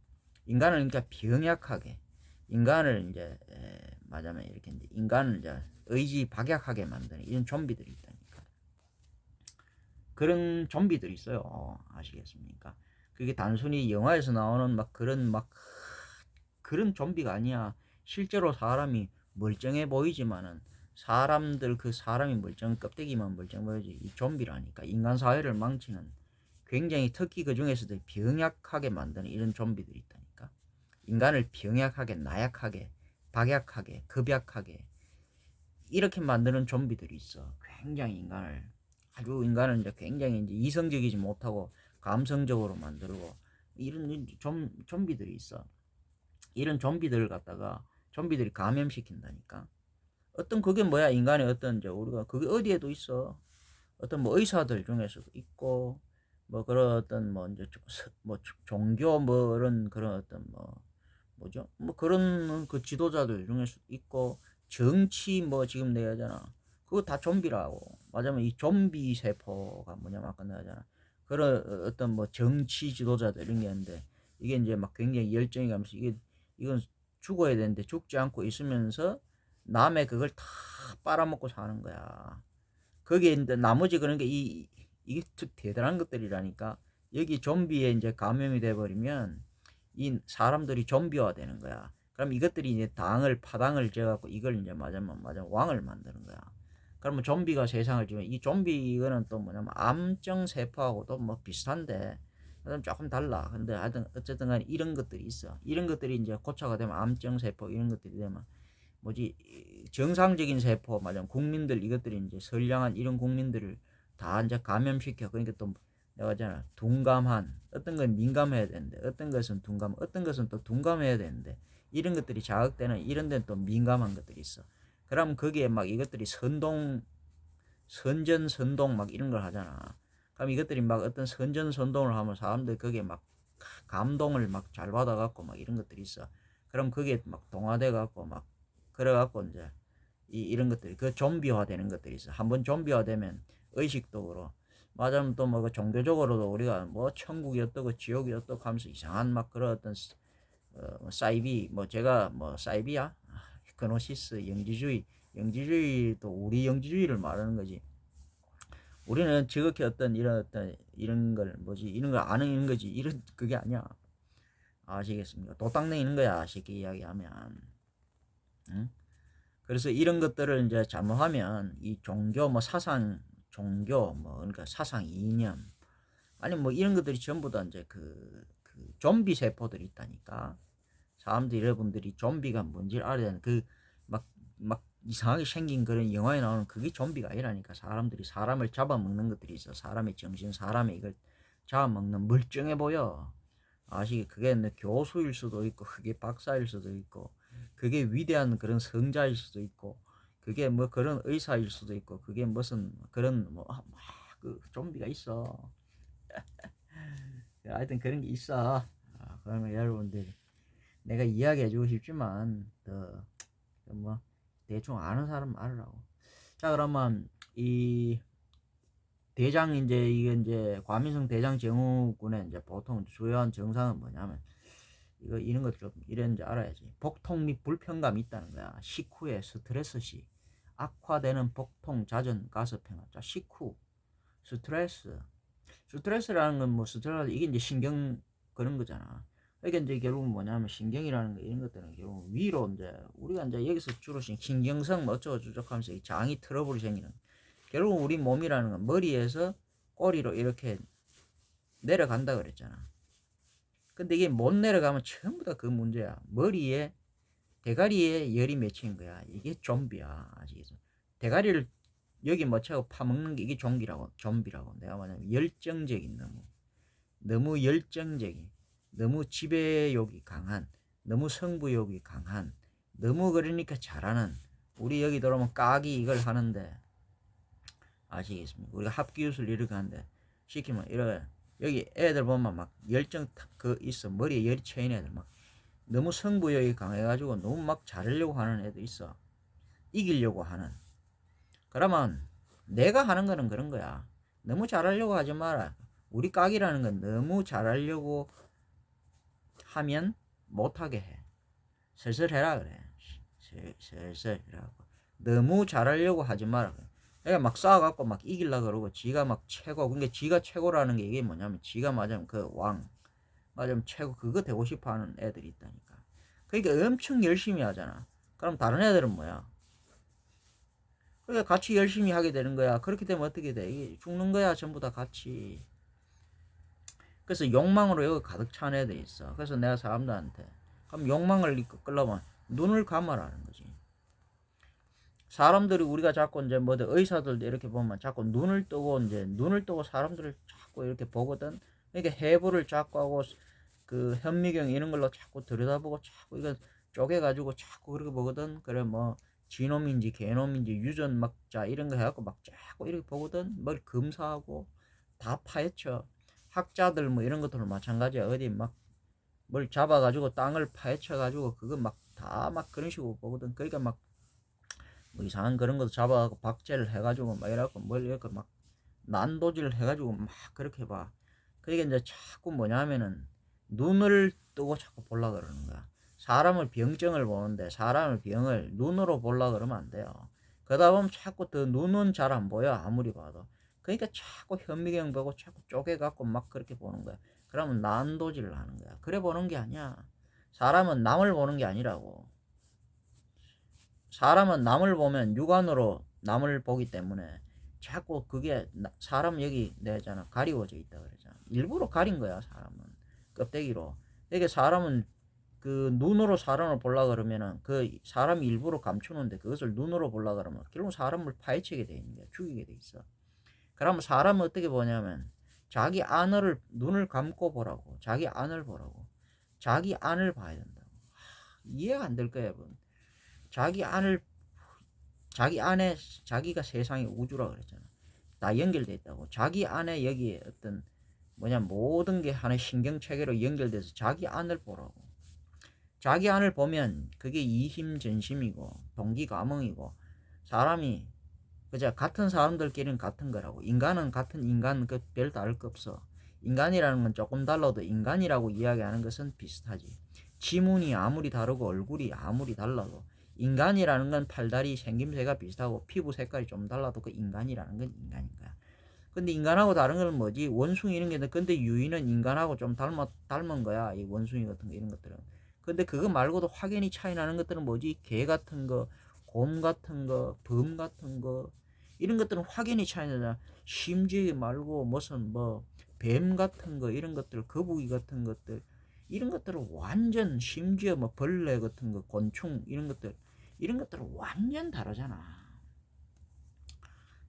S1: 인간을 그러니까 병약하게 인간을 이제 맞으면 이렇게 이제 인간을 이제 의지 박약하게 만드는 이런 좀비들이 있다니까. 그런 좀비들이 있어요. 아시겠습니까? 그게 단순히 영화에서 나오는 막 그런 좀비가 아니야. 실제로 사람이 멀쩡해 보이지만은 사람들 그 사람이 껍데기만 멀쩡해 보이지 이 좀비라니까 인간 사회를 망치는 굉장히 특히 그 중에서도 병약하게 만드는 이런 좀비들이 있다니까. 인간을 병약하게 나약하게 박약하게 급약하게 이렇게 만드는 좀비들이 있어. 굉장히 인간을 이제 굉장히 이제 이성적이지 못하고 감성적으로 만들고 이런 좀비들이 있어. 이런 좀비들을 갖다가 좀비들이 감염시킨다니까. 어떤 그게 뭐야 인간의 어떤 이제 우리가 그게 어디에도 있어. 어떤 뭐 의사들 중에서도 있고 뭐 그런 어떤 뭐 이제 뭐 종교 뭐 그런 어떤 뭐 뭐죠 뭐 그런 그 지도자들 중에서도 있고 정치 뭐 지금 내가 하잖아. 그거 다 좀비라고. 맞으면 이 좀비 세포가 뭐냐면 아까 내가 하잖아. 그런 어떤 뭐 정치 지도자들 이런 게 있는데 이게 이제 막 굉장히 열정이 가면서 이건 죽어야 되는데 죽지 않고 있으면서 남의 그걸 다 빨아먹고 사는 거야. 거기에 이제 나머지 그런 게 이게 대단한 것들이라니까. 여기 좀비에 이제 감염이 돼 버리면 이 사람들이 좀비화 되는 거야. 그럼 이것들이 이제 파당을 져갖고 이걸 이제 맞으면 왕을 만드는 거야. 그러면 좀비가 세상을 지면 이 좀비 이거는 또 뭐냐면 암증 세포하고도 뭐 비슷한데 조금 달라. 근데 하여튼 어쨌든 간에 이런 것들이 있어. 이런 것들이 이제 고쳐가 되면 암증 세포 이런 것들이 되면 뭐지 정상적인 세포 맞아 국민들 이것들이 이제 선량한 이런 국민들을 다 이제 감염시켜. 그러니까 또 내가 하잖아 둔감한 어떤 건 민감해야 되는데 어떤 것은 둔감 어떤 것은 또 둔감해야 되는데 이런 것들이 자극되는 이런 데는 또 민감한 것들이 있어. 그럼 거기에 막 이것들이 선전 선동 막 이런 걸 하잖아. 그럼 이것들이 막 어떤 선전선동을 하면 사람들 거기에 막 감동을 막 잘 받아갖고 막 이런 것들이 있어. 그럼 거기에 막 동화돼갖고 막 그래갖고 이제 이런 것들이 그 좀비화 되는 것들이 있어. 한번 좀비화 되면 의식적으로 맞으면 또 뭐 종교적으로도 우리가 뭐 천국이 어떠고 지옥이 어떠고 하면서 이상한 막 그런 어떤 사이비 뭐 제가 뭐 사이비야 그노시스 영지주의도 우리 영지주의를 말하는 거지. 우리는 지극히 어떤 이런 걸 뭐지 이런 걸 아는 거지 이런 그게 아니야. 아시겠습니까? 도땅내는 거야 쉽게 이야기하면. 응? 그래서 이런 것들을 이제 잘못하면 이 종교 뭐 사상 종교 뭐 그러니까 사상 이념 아니 뭐 이런 것들이 전부 다 이제 그 좀비 세포들이 있다니까. 사람들 여러분들이 좀비가 뭔지 알아야 되는 막 이상하게 생긴 그런 영화에 나오는 그게 좀비가 아니라니까. 사람들이 사람을 잡아먹는 것들이 있어. 사람의 정신 사람의 이걸 잡아먹는 멀쩡해 보여. 아시게 그게 교수일 수도 있고 그게 박사일 수도 있고 그게 위대한 그런 성자일 수도 있고 그게 뭐 그런 의사일 수도 있고 그게 무슨 그런 그 좀비가 있어. 하여튼 그런 게 있어. 그러면 여러분들 내가 이야기해주고 싶지만 뭐 대충 아는 사람 알으라고. 자 그러면 이 대장 이게 이제 과민성 대장 증후군의 이제 보통 주요한 증상은 뭐냐면 이런 것 좀 이런지 알아야지. 복통 및 불편감이 있다는 거야. 식후에 스트레스 시 악화되는 복통, 잦은 가스평화. 자 식후 스트레스라는 건 뭐 스트레스 이게 이제 신경 그런 거잖아. 이게 이제 결국은 뭐냐면 신경이라는 거 이런 것들은 결국 위로 이제 우리가 이제 여기서 주로 신경성 뭐 어쩌고 저쩌고 하면서 이 장이 트러블이 생기는 결국 우리 몸이라는 건 머리에서 꼬리로 이렇게 내려간다 그랬잖아. 근데 이게 못 내려가면 전부 다 그 문제야. 머리에 대가리에 열이 맺힌 거야. 이게 좀비야. 아시겠어? 대가리를 여기 묻혀고 파먹는 게 이게 좀비라고. 내가 말하면 열정적인 너무 열정적인 너무 지배욕이 강한 너무 승부욕이 강한 너무 그러니까 잘하는 우리 여기 들어오면 까기 이걸 하는데 아시겠습니까? 우리가 합기술을 이렇게 하는데 시키면 이렇게 여기 애들 보면 막 열정 그 있어. 머리에 열이 쳐있는 애들 막 너무 승부욕이 강해가지고 너무 막 잘하려고 하는 애들 있어. 이기려고 하는. 그러면 내가 하는 거는 그런 거야. 너무 잘하려고 하지 마라. 우리 깍이라는 건 너무 잘하려고 하면 못하게 해. 슬슬 해라 그래. 슬슬 해라고. 너무 잘하려고 하지 마라 그래. 그러니까 막 싸워갖고 막 이기려고 그러고 지가 막 최고. 그러니까 지가 최고라는 게 이게 뭐냐면 지가 맞으면 그 왕. 맞으면 최고 그거 되고 싶어 하는 애들이 있다니까. 그러니까 엄청 열심히 하잖아. 그럼 다른 애들은 뭐야? 그러니까 같이 열심히 하게 되는 거야. 그렇게 되면 어떻게 돼? 이게 죽는 거야. 전부 다 같이. 그래서 욕망으로 여기 가득 찬 애들이 있어. 그래서 내가 사람들한테 그럼 욕망을 끌려면 눈을 감아라는 거지. 사람들이 우리가 자꾸 이제 뭐 의사들도 이렇게 보면 자꾸 눈을 뜨고 사람들을 자꾸 이렇게 보거든. 이렇게 해부를 자꾸 하고 그 현미경 이런 걸로 자꾸 들여다보고 자꾸 이거 쪼개가지고 자꾸 그렇게 보거든. 그래 뭐 지놈인지 개놈인지 유전막자 이런 거 해갖고 막 자꾸 이렇게 보거든. 뭘 검사하고 다 파헤쳐. 학자들 뭐 이런 것들은 마찬가지야. 어디 막 뭘 잡아가지고 땅을 파헤쳐가지고 그거 막 다 막 그런 식으로 보거든. 그러니까 막 뭐 이상한 그런 것도 잡아가고 박제를 해가지고 막 이래갖고 뭘 이렇게 막 난도질을 해가지고 막 그렇게 봐. 그러니까 이제 자꾸 뭐냐면은 눈을 뜨고 자꾸 보려 그러는 거야. 사람을 병증을 보는데 사람을 병을 눈으로 보려 그러면 안 돼요. 그러다 보면 자꾸 더 눈은 잘 안 보여 아무리 봐도. 그러니까 자꾸 현미경 보고 자꾸 쪼개갖고 막 그렇게 보는 거야. 그러면 난도질을 하는 거야. 그래 보는 게 아니야. 사람은 남을 보는 게 아니라고. 사람은 남을 보면 육안으로 남을 보기 때문에 자꾸 그게 사람 여기 내잖아 가리워져 있다 그러잖아. 일부러 가린 거야 사람은 껍데기로. 이게 사람은 그 눈으로 사람을 보려 그러면은 그 사람이 일부러 감추는데 그것을 눈으로 보려 그러면 결국 사람을 파헤치게 돼 있는 거야. 죽이게 돼 있어. 그러면 사람은 어떻게 보냐면 자기 안을 눈을 감고 보라고. 자기 안을 보라고. 자기 안을 봐야 된다고. 이해가 안 될 거야 여러분. 자기 안을 자기 안에 자기가 세상의 우주라 그랬잖아. 다 연결돼 있다고. 자기 안에 여기에 어떤 뭐냐 모든 게 하나의 신경 체계로 연결돼서 자기 안을 보라고. 자기 안을 보면 그게 이심전심이고 동기감흥이고 사람이 그저 같은 사람들끼리는 같은 거라고. 인간은 같은 인간 그 별 다를 거 없어. 인간이라는 건 조금 달라도 인간이라고 이야기하는 것은 비슷하지. 지문이 아무리 다르고 얼굴이 아무리 달라도 인간이라는 건 팔다리 생김새가 비슷하고 피부 색깔이 좀 달라도 그 인간이라는 건 인간인 거야. 근데 인간하고 다른 건 뭐지? 원숭이 이런 게 근데 유인은 인간하고 좀 닮은 거야. 이 원숭이 같은 거 이런 것들은. 근데 그거 말고도 확연히 차이 나는 것들은 뭐지? 개 같은 거, 곰 같은 거, 범 같은 거 이런 것들은 확연히 차이 나잖아. 심지어 말고 무슨 뭐 뱀 같은 거 이런 것들, 거북이 같은 것들 이런 것들은 완전 심지어 뭐 벌레 같은 거, 곤충 이런 것들은 완전 다르잖아.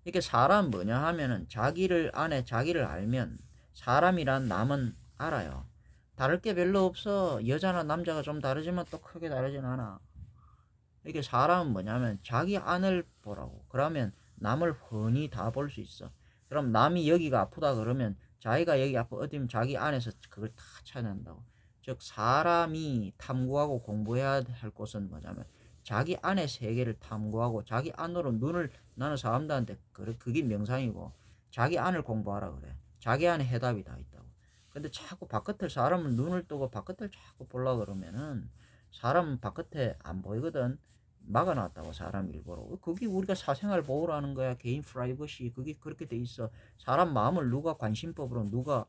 S1: 이렇게 사람 뭐냐 하면은 자기를 안에 자기를 알면 사람이란 남은 알아요. 다를 게 별로 없어. 여자나 남자가 좀 다르지만 또 크게 다르진 않아. 이게 사람은 뭐냐면 자기 안을 보라고. 그러면 남을 훤히 다 볼 수 있어. 그럼 남이 여기가 아프다 그러면 자기가 여기 아파 어디면 자기 안에서 그걸 다 찾아낸다고. 즉 사람이 탐구하고 공부해야 할 곳은 뭐냐면 자기 안의 세계를 탐구하고 자기 안으로 눈을 나는 사람들한테 그게 명상이고 자기 안을 공부하라 그래. 자기 안에 해답이 다 있다고. 근데 자꾸 바깥을 사람은 눈을 뜨고 바깥을 자꾸 보려 그러면은 사람은 바깥에 안 보이거든. 막아놨다고 사람 일부러. 그게 우리가 사생활 보호라는 거야. 개인 프라이버시 그게 그렇게 돼 있어. 사람 마음을 누가 관심법으로 누가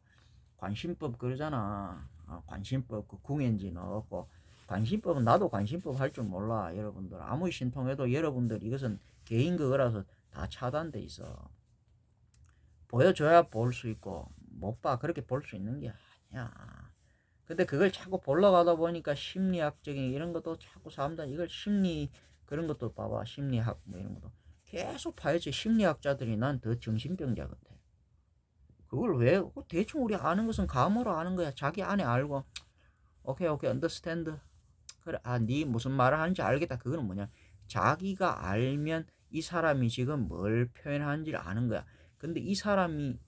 S1: 관심법 그러잖아. 관심법 그 궁엔지 넣었고 관심법은 나도 관심법 할 줄 몰라. 여러분들 아무리 신통해도 여러분들 이것은 개인 그거라서 다 차단돼 있어. 보여줘야 볼 수 있고 못 봐 그렇게 볼 수 있는 게 아니야. 근데 그걸 자꾸 보러 가다 보니까 심리학적인 이런 것도 자꾸 사람들 이걸 심리 그런 것도 봐봐. 심리학 뭐 이런 것도 계속 봐야지. 심리학자들이 난 더 정신병자 같아. 그걸 왜 대충 우리 아는 것은 감으로 아는 거야. 자기 안에 알고 오케이 언더스탠드 그래 네 무슨 말을 하는지 알겠다. 그거는 뭐냐 자기가 알면 이 사람이 지금 뭘 표현하는지를 아는 거야. 근데 이 사람이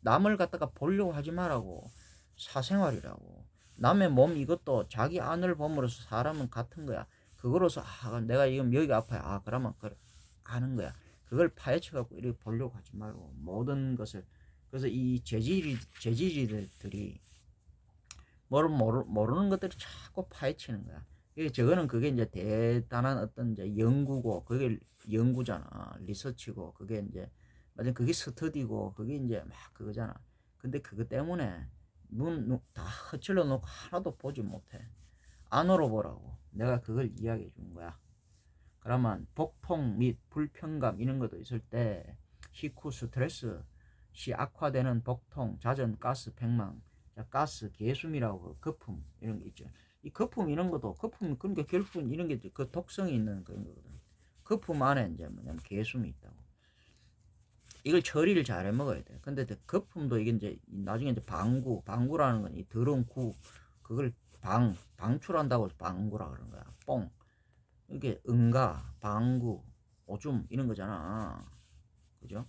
S1: 남을 갖다가 보려고 하지 말라고. 사생활이라고. 남의 몸 이것도 자기 안을 봄으로써 사람은 같은 거야. 그거로서 내가 지금 여기가 아파요. 그러면 그래 아는 거야. 그걸 파헤쳐 갖고 이렇게 보려고 하지 말고 모든 것을. 그래서 이 재질이들이 모르는 것들을 자꾸 파헤치는 거야. 저거는 그게 이제 대단한 어떤 이제 연구고 그게 연구잖아. 리서치고 그게 이제 맞아 그게 스터디고 그게 이제 막 그거잖아. 근데 그거 때문에 눈 다 허칠러 놓고 하나도 보지 못해. 안으로 보라고. 내가 그걸 이야기해 준 거야. 그러면 복통 및 불편감 이런 것도 있을 때 식후 스트레스 시 악화되는 복통, 잦은 가스 백망, 가스 개숨이라고 거품 이런 게 있죠. 이 거품 이런 것도 거품 그러니까 결국은 이런 게 그 독성이 있는 그런 거거든. 거품 안에 이제 뭐냐면 개숨이 있다고. 이걸 처리를 잘 해 먹어야 돼. 근데 거품도 이게 이제 나중에 이제 방구라는 건 이 더러운 구 그걸 방출한다고 방구라 그러는 거야. 뽕 이게 응가, 방구, 오줌 이런 거잖아. 그죠?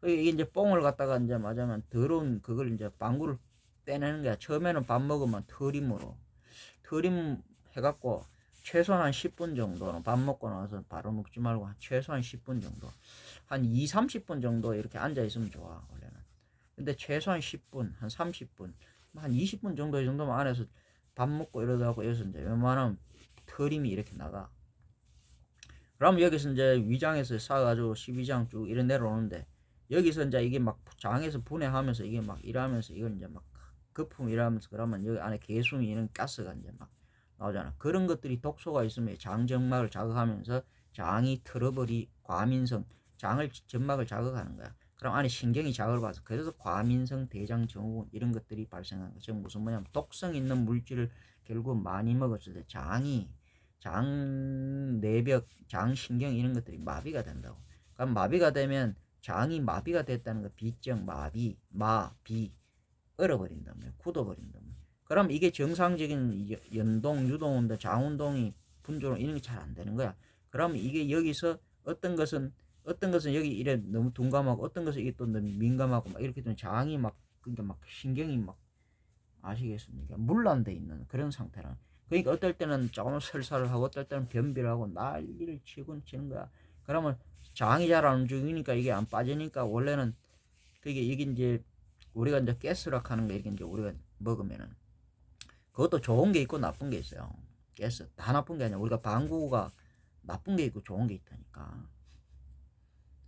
S1: 이게 이제 뽕을 갖다가 이제 맞으면 더러운 그걸 이제 방구를 떼내는 거야. 처음에는 밥 먹으면 트림으로 트림 해갖고 최소한 한 10분 정도는 밥 먹고 나서 바로 먹지 말고 최소한 10분 정도, 한 2, 30분 정도 이렇게 앉아 있으면 좋아 원래는. 근데 최소한 10분, 한 30분, 한 20분 정도 이 정도만 안에서 밥 먹고 이러다가 여기서 이제 웬만하면 트림이 이렇게 나가. 그럼 여기서 이제 위장에서 싸가지고 12장 쭉 이래 내려오는데, 여기서 이제 이게 막 장에서 분해하면서 이게 막 일하면서 이걸 이제 막 거품 일하면서 그러면 여기 안에 개수미 이런 가스가 이제 막 나오잖아. 그런 것들이 독소가 있으면 장점막을 자극하면서 장이 트러블이 과민성, 장을 점막을 자극하는 거야. 그럼 안에 신경이 자극을 받아서 그래서 과민성 대장 증후군 이런 것들이 발생하는 거죠. 무슨 뭐냐면 독성 있는 물질을 결국 많이 먹었을 때 장 내벽, 장 신경 이런 것들이 마비가 된다고. 그럼 마비가 되면 장이 마비가 됐다는 거 비정 마비 얼어버린다며, 굳어버린다며. 그럼 이게 정상적인 연동, 유동운동, 장운동이 분조로 이런 게 잘 안 되는 거야. 그럼 이게 여기서 어떤 것은 여기 이래 너무 둔감하고 어떤 것은 이게 또 너무 민감하고 막 이렇게 되면 장이 막 그러니까 막 신경이 막 아시겠습니까? 물란돼 있는 그런 상태라. 그러니까 어떨 때는 조금 설사를 하고 어떨 때는 변비를 하고 난리를 치곤 치는 거야. 그러면 장이 잘 안 움직이니까 이게 안 빠지니까 원래는 그게 이게 이제 우리가 이제 가스락 하는 거 이게 이제 우리가 먹으면은 그것도 좋은 게 있고 나쁜 게 있어요. 가스 다 나쁜 게 아니라 우리가 방구가 나쁜 게 있고 좋은 게 있다니까.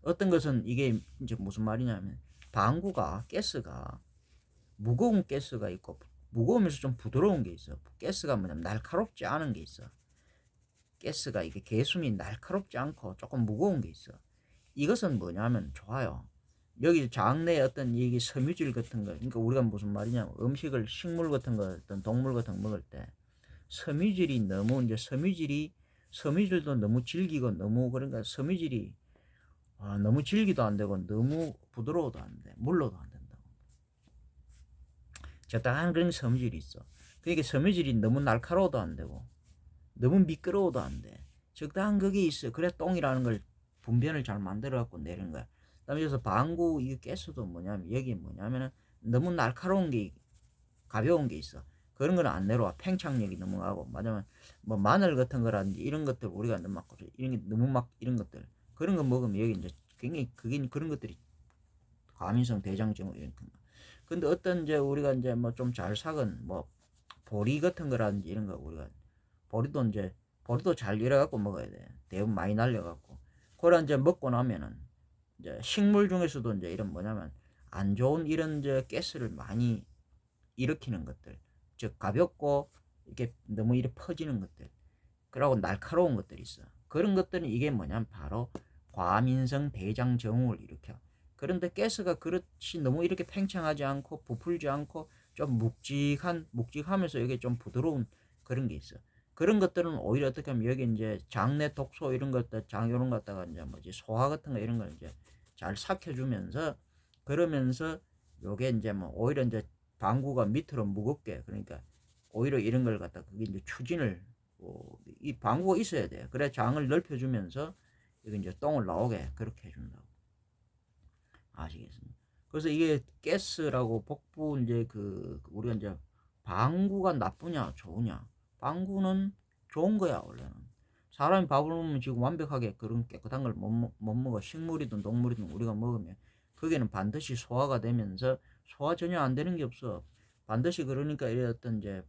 S1: 어떤 것은 이게 이제 무슨 말이냐면 방구가 가스가 무거운 가스가 있고 무거우면서 좀 부드러운 게 있어. 가스가 뭐냐면 날카롭지 않은 게 있어. 가스가 이게 개수미 날카롭지 않고 조금 무거운 게 있어. 이것은 뭐냐면 좋아요. 여기 장내에 어떤 이게 섬유질 같은 거, 그러니까 우리가 무슨 말이냐면 음식을 식물 같은 거, 어떤 동물 같은 거 먹을 때 섬유질이 너무 이제 섬유질도 너무 질기고 너무 그러니까 섬유질이 너무 질기도 안 되고 너무 부드러워도 안 돼. 물러도 안 된다고. 적당한 그런 섬유질이 있어. 그러니까 섬유질이 너무 날카로워도 안 되고 너무 미끄러워도 안 돼. 적당한 그게 있어. 그래 똥이라는 걸 분변을 잘 만들어 갖고 내리는 거야. 그다음에 그래서 방구 이 가스도 뭐냐면 여기 뭐냐면은 너무 날카로운 게 가벼운 게 있어. 그런 거는 안 내려와. 팽창력이 넘어가고 맞으면 뭐 마늘 같은 거라든지 이런 것들 우리가 너무 막 이런 게 너무 막 이런 것들 그런 거 먹으면 여기 이제 굉장히 그게 그런 것들이 과민성 대장증후 이런 거. 근데 어떤 이제 우리가 이제 뭐 좀 잘 삭은 뭐 보리 같은 거라든지 이런 거 우리가 보리도 잘 일해갖고 먹어야 돼. 대부분 많이 날려갖고. 그래 이제 먹고 나면은 이제 식물 중에서도 이제 이런 뭐냐면 안 좋은 이런 이제 가스를 많이 일으키는 것들, 즉 가볍고 이렇게 너무 이렇게 퍼지는 것들, 그러고 날카로운 것들이 있어. 그런 것들은 이게 뭐냐면 바로 과민성 대장증후를 일으켜. 그런데 가스가 그렇지 너무 이렇게 팽창하지 않고 부풀지 않고 좀 묵직하면서 이게 좀 부드러운 그런 게 있어. 그런 것들은 오히려 어떻게 하면 여기 이제 장내 독소 이런 것들, 장 이런 것 갖다가 이제 뭐지 소화 같은 거 이런 걸 이제 잘 삭혀주면서 그러면서 요게 이제 뭐 오히려 이제 방구가 밑으로 무겁게 그러니까 오히려 이런 걸 갖다 그게 이제 추진을 이 방구가 있어야 돼. 그래 장을 넓혀주면서 이게 이제 똥을 나오게 그렇게 해준다고. 아시겠습니까? 그래서 이게 가스라고 복부 이제 그 우리가 이제 방구가 나쁘냐 좋으냐? 방구는 좋은 거야 원래는. 사람이 밥을 먹으면 지금 완벽하게 그런 깨끗한 걸 못 먹어. 식물이든 동물이든 우리가 먹으면 거기는 반드시 소화가 되면서 소화 전혀 안 되는 게 없어. 반드시 그러니까 이래 어떤 이제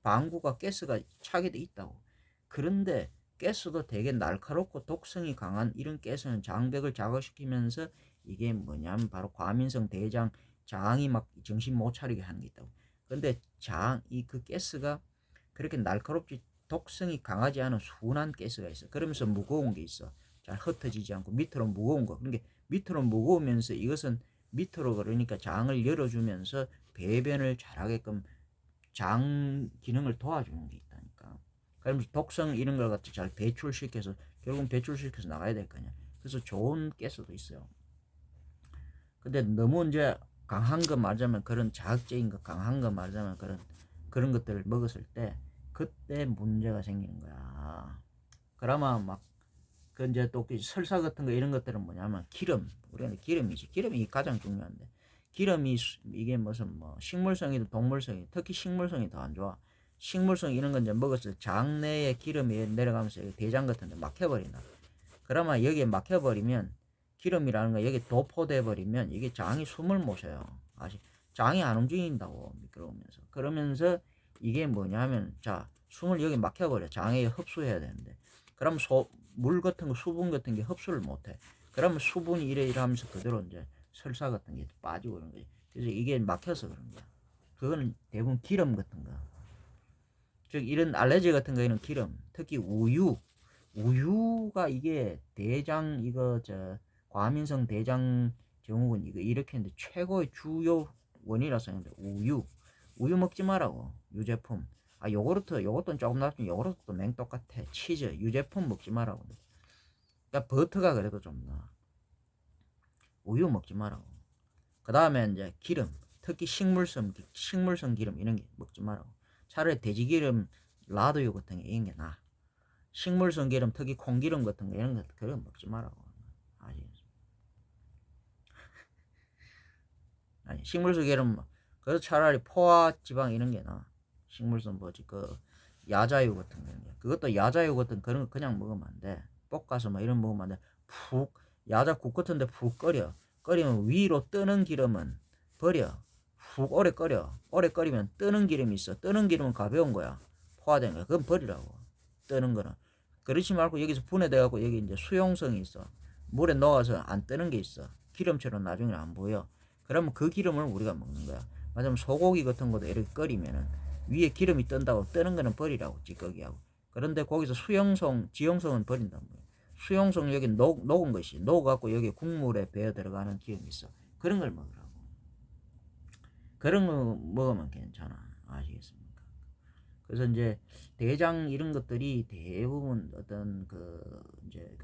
S1: 방구가 가스가 차게 돼 있다고. 그런데 가스도 되게 날카롭고 독성이 강한 이런 가스는 장벽을 자극시키면서 이게 뭐냐면 바로 과민성 대장 장이 막 정신 못 차리게 하는 게 있다고. 근데 그 가스가 그렇게 날카롭지 독성이 강하지 않은 순한 가스가 있어. 그러면서 무거운 게 있어. 잘 흩어지지 않고 밑으로 무거운 거. 그러니까 밑으로 무거우면서 이것은 밑으로 그러니까 장을 열어주면서 배변을 잘하게끔 장 기능을 도와주는 게 있다니까. 그러면서 독성 이런 걸 갖다 잘 배출시켜서 결국은 배출시켜서 나가야 될 거냐. 그래서 좋은 가스도 있어요. 근데 너무 이제 강한 거 말하자면 그런 자극적인 거 강한 거 말하자면 그런 것들을 먹었을 때 그때 문제가 생기는 거야. 그러면 막 그 이제 또 설사 같은 거 이런 것들은 뭐냐면 우리가 기름이지. 기름이 가장 중요한데 기름이 이게 무슨 뭐 식물성이든 동물성이 특히 식물성이 더 안 좋아. 식물성 이런 건 이제 먹었을 때 장내에 기름이 내려가면서 대장 같은 데 막혀버린다. 그러면 여기에 막혀버리면 기름이라는 거 여기 도포돼 버리면 이게 장이 숨을 못 쉬어요. 장이 안 움직인다고 미끄러우면서. 그러면서 이게 뭐냐면 자 숨을 여기 막혀버려. 장에 흡수해야 되는데 그럼 물 같은 거 수분 같은 게 흡수를 못해. 그러면 수분이 이래 하면서 그대로 이제 설사 같은 게 빠지고 그런 거지. 그래서 이게 막혀서 그런 거야. 그거는 대부분 기름 같은 거. 즉 이런 알레르기 같은 거에는 기름, 특히 우유가 이게 대장 이거 저 과민성 대장 증후군 이거 일으키는데 최고의 주요 원인이라서 하는데 우유 먹지 말라고. 유제품. 요것도 조금 낫지만 요거르트도 맹 똑같아. 치즈 유제품 먹지 말라고. 그러니까 버터가 그래도 좀 나. 우유 먹지 말라고. 그 다음에 이제 기름, 특히 식물성 기름 이런 게 먹지 말라고. 차라리 돼지 기름, 라드유 같은 게 이런 게 나. 식물성 기름, 특히 콩기름 같은 거 이런 거 그런 거 먹지 말라고. 아니 식물성 기름 그래서 차라리 포화 지방 이런 게 나. 식물성 뭐지 그 야자유 같은 거 그것도 야자유 같은 그런 거 그냥 먹으면 안 돼. 볶아서 뭐 이런 거 먹으면 안 돼. 푹 야자국 같은데 푹 끓이면 위로 뜨는 기름은 버려. 푹 오래 끓이면 뜨는 기름이 있어. 뜨는 기름은 가벼운 거야. 포화된 거야. 그건 버리라고. 뜨는 거는. 그렇지 말고 여기서 분해돼 갖고 여기 이제 수용성이 있어. 물에 넣어서 안 뜨는 게 있어. 기름처럼 나중에 안 보여. 그러면 그 기름을 우리가 먹는 거야. 맞으면 소고기 같은 것도 이렇게 끓이면은 위에 기름이 뜬다고 뜨는 거는 버리라고 찌꺼기하고. 그런데 거기서 지용성은 버린단 말이야. 수용성 여기 녹은 것이 녹아갖고 여기 국물에 배어 들어가는 기름이 있어. 그런 걸 먹으라고. 그런 거 먹으면 괜찮아. 아시겠습니까? 그래서 이제 대장 이런 것들이 대부분 어떤 이제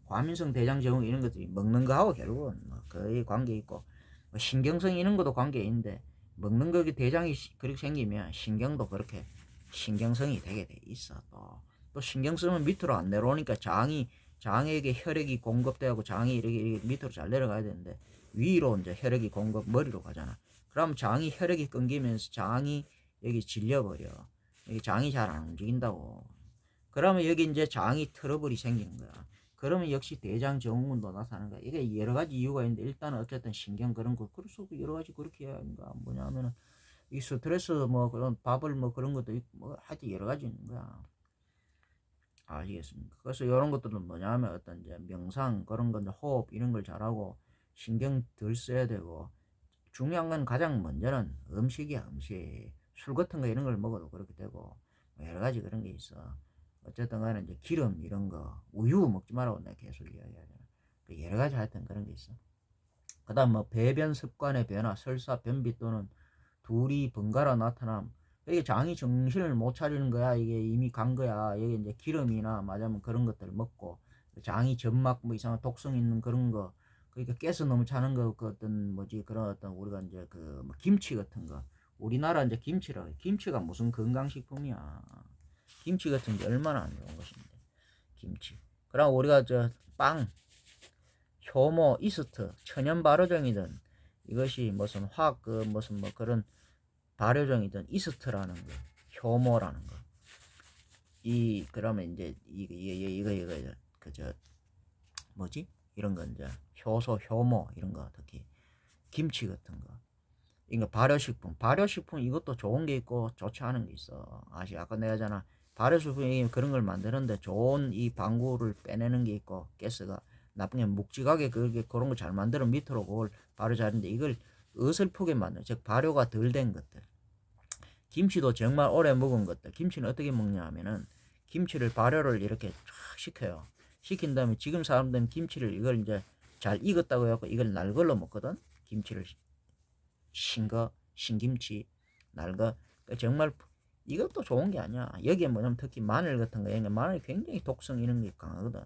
S1: 과민성 대장 증후 이런 것들이 먹는 거하고 결국은 뭐 거의 관계 있고 뭐 신경성 이런 것도 관계 있는데 먹는 거기 대장이 그렇게 생기면 신경도 그렇게 신경성이 되게 돼 있어. 또 신경 쓰면 밑으로 안 내려오니까 장에게 혈액이 공급되고 장이 이렇게 밑으로 잘 내려가야 되는데 위로 이제 혈액이 공급 머리로 가잖아. 그럼 장이 혈액이 끊기면서 장이 여기 질려버려. 여기 장이 잘 안 움직인다고. 그러면 여기 이제 장이 트러블이 생기는 거야. 그러면 역시 대장 증후군도 나타나는 거야. 이게 여러 가지 이유가 있는데 일단은 어쨌든 신경 그런 거 그래서 여러 가지 그렇게 해야 하는가 뭐냐면은 이 스트레스 뭐 그런 밥을 뭐 그런 것도 있고 뭐 하여튼 여러 가지 있는 거야. 아시겠습니까? 그래서 이런 것들은 뭐냐면 어떤 이제 명상 그런 건 호흡 이런 걸 잘하고 신경 덜 써야 되고 중요한 건 가장 먼저는 음식이야. 음식 술 같은 거 이런 걸 먹어도 그렇게 되고 뭐 여러 가지 그런 게 있어. 어쨌든 간에 이제 기름 이런 거 우유 먹지 말라고 내가 계속 이야기하잖아. 여러 가지 하여튼 그런 게 있어. 그 다음 뭐 배변 습관의 변화 설사 변비 또는 둘이 번갈아 나타남. 이게 장이 정신을 못 차리는 거야. 이게 이미 간 거야. 여기 이제 기름이나 맞으면 그런 것들 먹고 장이 점막 뭐 이상한 독성 있는 그런 거 그러니까 가스 너무 차는 거 그 어떤 뭐지 그런 어떤 우리가 이제 뭐 김치 같은 거 우리나라 이제 김치라 김치가 무슨 건강식품이야. 김치 같은 게 얼마나 안 좋은 것인데 김치. 그럼 우리가 저 빵 효모 이스트 천연 발효정이든 이것이 무슨 화학 무슨 뭐 그런 발효정이든 이스트라는 거, 효모라는 거. 그러면 이제 이거 그저 뭐지? 이런 거 이제 효소, 효모 이런 거 특히 김치 같은 거. 이거 발효식품 이것도 좋은 게 있고 좋지 않은 게 있어. 아까 내가 잖아. 발효식품이 그런 걸 만드는데 좋은 이 방구를 빼내는 게 있고 가스가 나쁜 게 묵직하게 그런 거 잘 만들어 밑으로 그걸 발효 잘하는데 이걸 어설프게 만들어. 즉 발효가 덜 된 것들. 김치도 정말 오래 먹은 것들. 김치는 어떻게 먹냐 하면은 김치를 발효를 이렇게 쫙 시켜요. 시킨 다음에 지금 사람들은 김치를 이걸 이제 잘 익었다고 해갖고 이걸 날걸로 먹거든. 김치를 신김치 날거. 정말 이것도 좋은 게 아니야. 여기에 뭐냐면 특히 마늘 같은 거, 마늘이 굉장히 독성 이런 게 강하거든.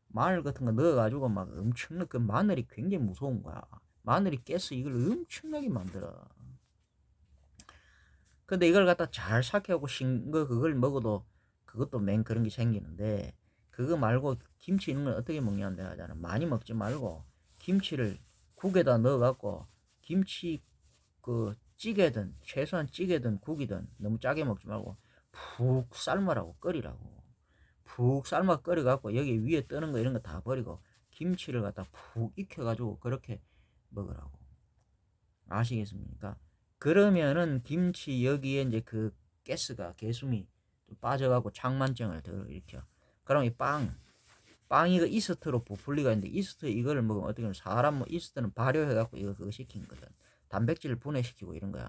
S1: 마늘 같은 거 넣어가지고 막 엄청나게 그 마늘이 굉장히 무서운 거야. 마늘이 깨서 이걸 엄청나게 만들어. 근데 이걸 갖다 잘 삭혀하고 싱거 그걸 먹어도 그것도 맨 그런 게 생기는데 그거 말고 김치 있는 걸 어떻게 먹냐는데 하잖아. 많이 먹지 말고 김치를 국에다 넣어갖고 김치 찌개든 최소한 찌개든 국이든 너무 짜게 먹지 말고 푹 삶으라고 끓이라고. 푹 삶아 끓여갖고 여기 위에 뜨는 거 이런 거 다 버리고 김치를 갖다 푹 익혀가지고 그렇게 먹으라고. 아시겠습니까? 그러면은 김치 여기에 이제 그 가스가 개수미 좀 빠져갖고 창만증을 더 일으켜. 그럼 이 빵이 그 이스트로 부풀리가 있는데 이스트 이거를 먹으면 어떻게 하면 사람 뭐 이스트는 발효해갖고 이거 그거 시킨 거든. 단백질을 분해시키고 이런 거야.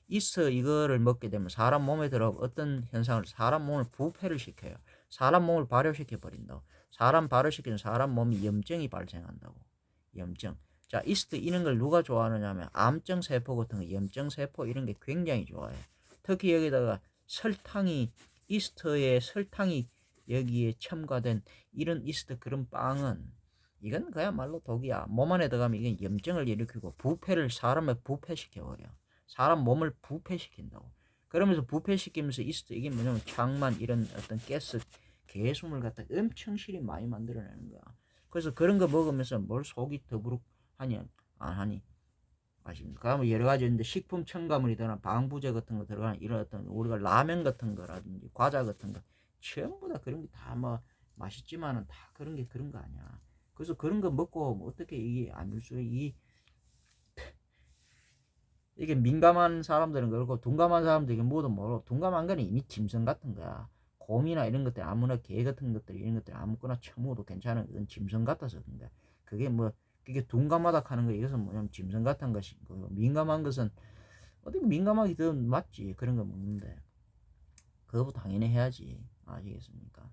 S1: 이스트 이거를 먹게 되면 사람 몸에 들어 어떤 현상을 사람 몸을 부패를 시켜요. 사람 몸을 발효시켜 버린다고. 사람 발효시키는 사람 몸이 염증이 발생한다고. 염증. 자, 이스트 이런 걸 누가 좋아하느냐 하면 암증 세포 같은 거, 염증 세포 이런 게 굉장히 좋아해. 특히 여기다가 설탕이 이스트에 설탕이 여기에 첨가된 이런 이스트 그런 빵은 이건 그야말로 독이야. 몸 안에 들어가면 이건 염증을 일으키고 부패를 사람을 부패시켜 버려. 사람 몸을 부패시킨다고. 그러면서 부패시키면서 이스트 이게 뭐냐면 창만 이런 어떤 가스 개수물 갖다 엄청 실이 많이 만들어내는 거야. 그래서 그런 거 먹으면서 뭘 속이 더부룩하니 안 하니 아십니까? 뭐 여러 가지 있는데 식품 첨가물이 들어간 방부제 같은 거 들어가는 이런 어떤 우리가 라면 같은 거라든지 과자 같은 거 전부 다 그런 게 다 뭐 맛있지만은 다 그런 게 그런 거 아니야. 그래서 그런 거 먹고 뭐 어떻게 이게 안 줄 수가 이게 민감한 사람들은 그렇고 둔감한 사람들이 모두 모르고 둔감한 거는 이미 짐승 같은 거야. 곰이나 이런 것들 아무나 개 같은 것들 이런 것들 아무거나 쳐먹어도 괜찮은 그건 짐승 같아서 그런데 그게 뭐 그게 둔감하다 하는 거 이것은 뭐냐면 짐승 같은 것이고 민감한 것은 어떻게 민감하게 더 맞지 그런 거 먹는데 그거 당연히 해야지 아시겠습니까?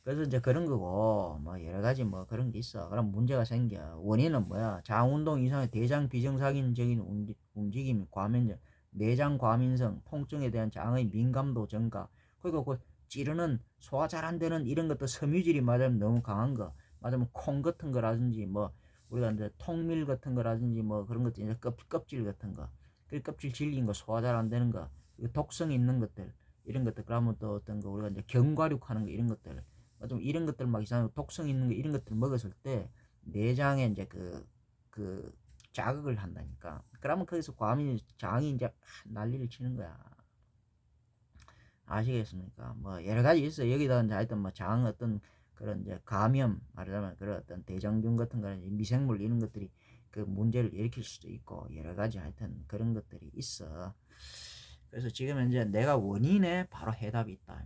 S1: 그래서 이제 그런 거고 뭐 여러 가지 뭐 그런 게 있어. 그럼 문제가 생겨. 원인은 뭐야? 장운동 이상의 대장 비정상적인 움직임, 과민적, 내장 과민성, 통증에 대한 장의 민감도 증가. 그리고 그 찌르는 소화 잘 안 되는 이런 것도 섬유질이 맞으면 너무 강한 거, 맞으면 콩 같은 거라든지 뭐 우리가 이제 통밀 같은 거라든지 뭐 그런 것들 이제 껍질 같은 거, 그 껍질 질긴 거 소화 잘 안 되는 거, 독성 있는 것들 이런 것들 그러면 또 어떤 거 우리가 이제 견과류하는 거 이런 것들. 좀 이런 것들 막 이상한 독성 있는 거 이런 것들 먹었을 때 내장에 이제 그 자극을 한다니까. 그러면 거기서 과민 장이 이제 난리를 치는 거야. 아시겠습니까? 뭐 여러 가지 있어. 여기다 이제 하여튼 뭐 장 어떤 그런 이제 감염 말하자면 그런 어떤 대장균 같은 거는 미생물 이런 것들이 그 문제를 일으킬 수도 있고 여러 가지 하여튼 그런 것들이 있어. 그래서 지금 이제 내가 원인에 바로 해답이 있다.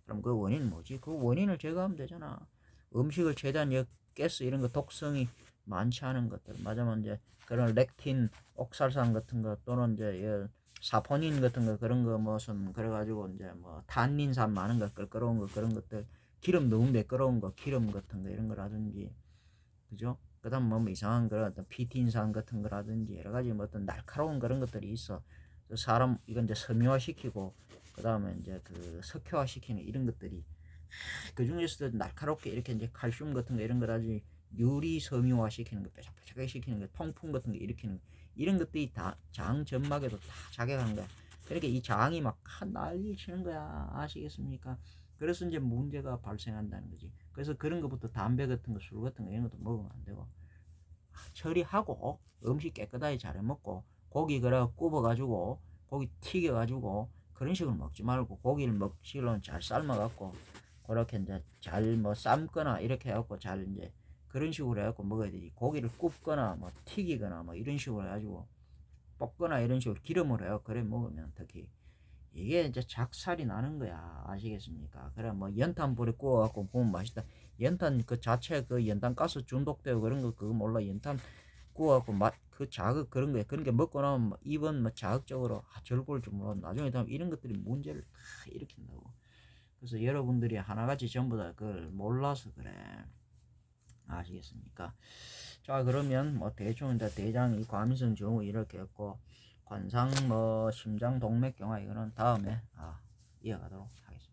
S1: 그럼 그 원인은 뭐지? 그 원인을 제거하면 되잖아. 음식을 최대한 가스 이런 거 독성이 많지 않은 것들 맞으면 이제 그런 렉틴, 옥살산 같은 거 또는 이제 사포닌 같은 거 그런 거 무슨 그래가지고 이제 뭐 탄닌산 많은 거 껄끄러운 거 그런 것들 기름 너무 매끄러운 거 기름 같은 거 이런 거라든지 그죠? 그다음 뭐 이상한 그런 어떤 피틴산 같은 거라든지 여러 가지 뭐 어떤 날카로운 그런 것들이 있어. 사람 이건 이제 섬유화 시키고 그 다음에 이제 그 석회화 시키는 이런 것들이 그 중에서도 날카롭게 이렇게 이제 칼슘 같은 거 이런 거라든지 유리 섬유화 시키는 거 뾰족뾰족하게 시키는 거 통풍 같은 거 일으키는 거 이런 것들이 다 장 점막에도 다 자극하는 거야. 그러니까 이 장이 막 난리 치는 거야. 아시겠습니까? 그래서 이제 문제가 발생한다는 거지. 그래서 그런 것부터 담배 같은 거, 술 같은 거 이런 것도 먹으면 안 되고 처리하고 음식 깨끗하게 잘 먹고 고기 그래 굽어가지고 고기 튀겨가지고 그런 식으로 먹지 말고 고기를 먹기로는 잘 삶아갖고 그렇게 이제 잘 뭐 삶거나 이렇게 해갖고 잘 이제 그런 식으로 해갖고 먹어야 되지. 고기를 굽거나 뭐 튀기거나 뭐 이런 식으로 해가지고 볶거나 이런 식으로 기름으로 해갖고 그래 먹으면 특히 이게 이제 작살이 나는 거야. 아시겠습니까? 그래 뭐 연탄 불에 구워갖고 보면 맛있다. 연탄 그 자체 그 연탄 가스 중독되고 그런 거 그거 몰라. 연탄 구워갖고 맛 그 자극 그런 게 그런 게 먹고 나면 뭐 입은 뭐 자극적으로 절골 좀 몰라. 나중에 되면 이런 것들이 문제를 다 일으킨다고. 그래서 여러분들이 하나같이 전부 다 그걸 몰라서 그래. 아시겠습니까? 자 그러면 뭐 대충 이제 대장 이 과민성 증후 이렇게 했고 관상 뭐 심장 동맥경화 이거는 다음에 이어가도록 하겠습니다.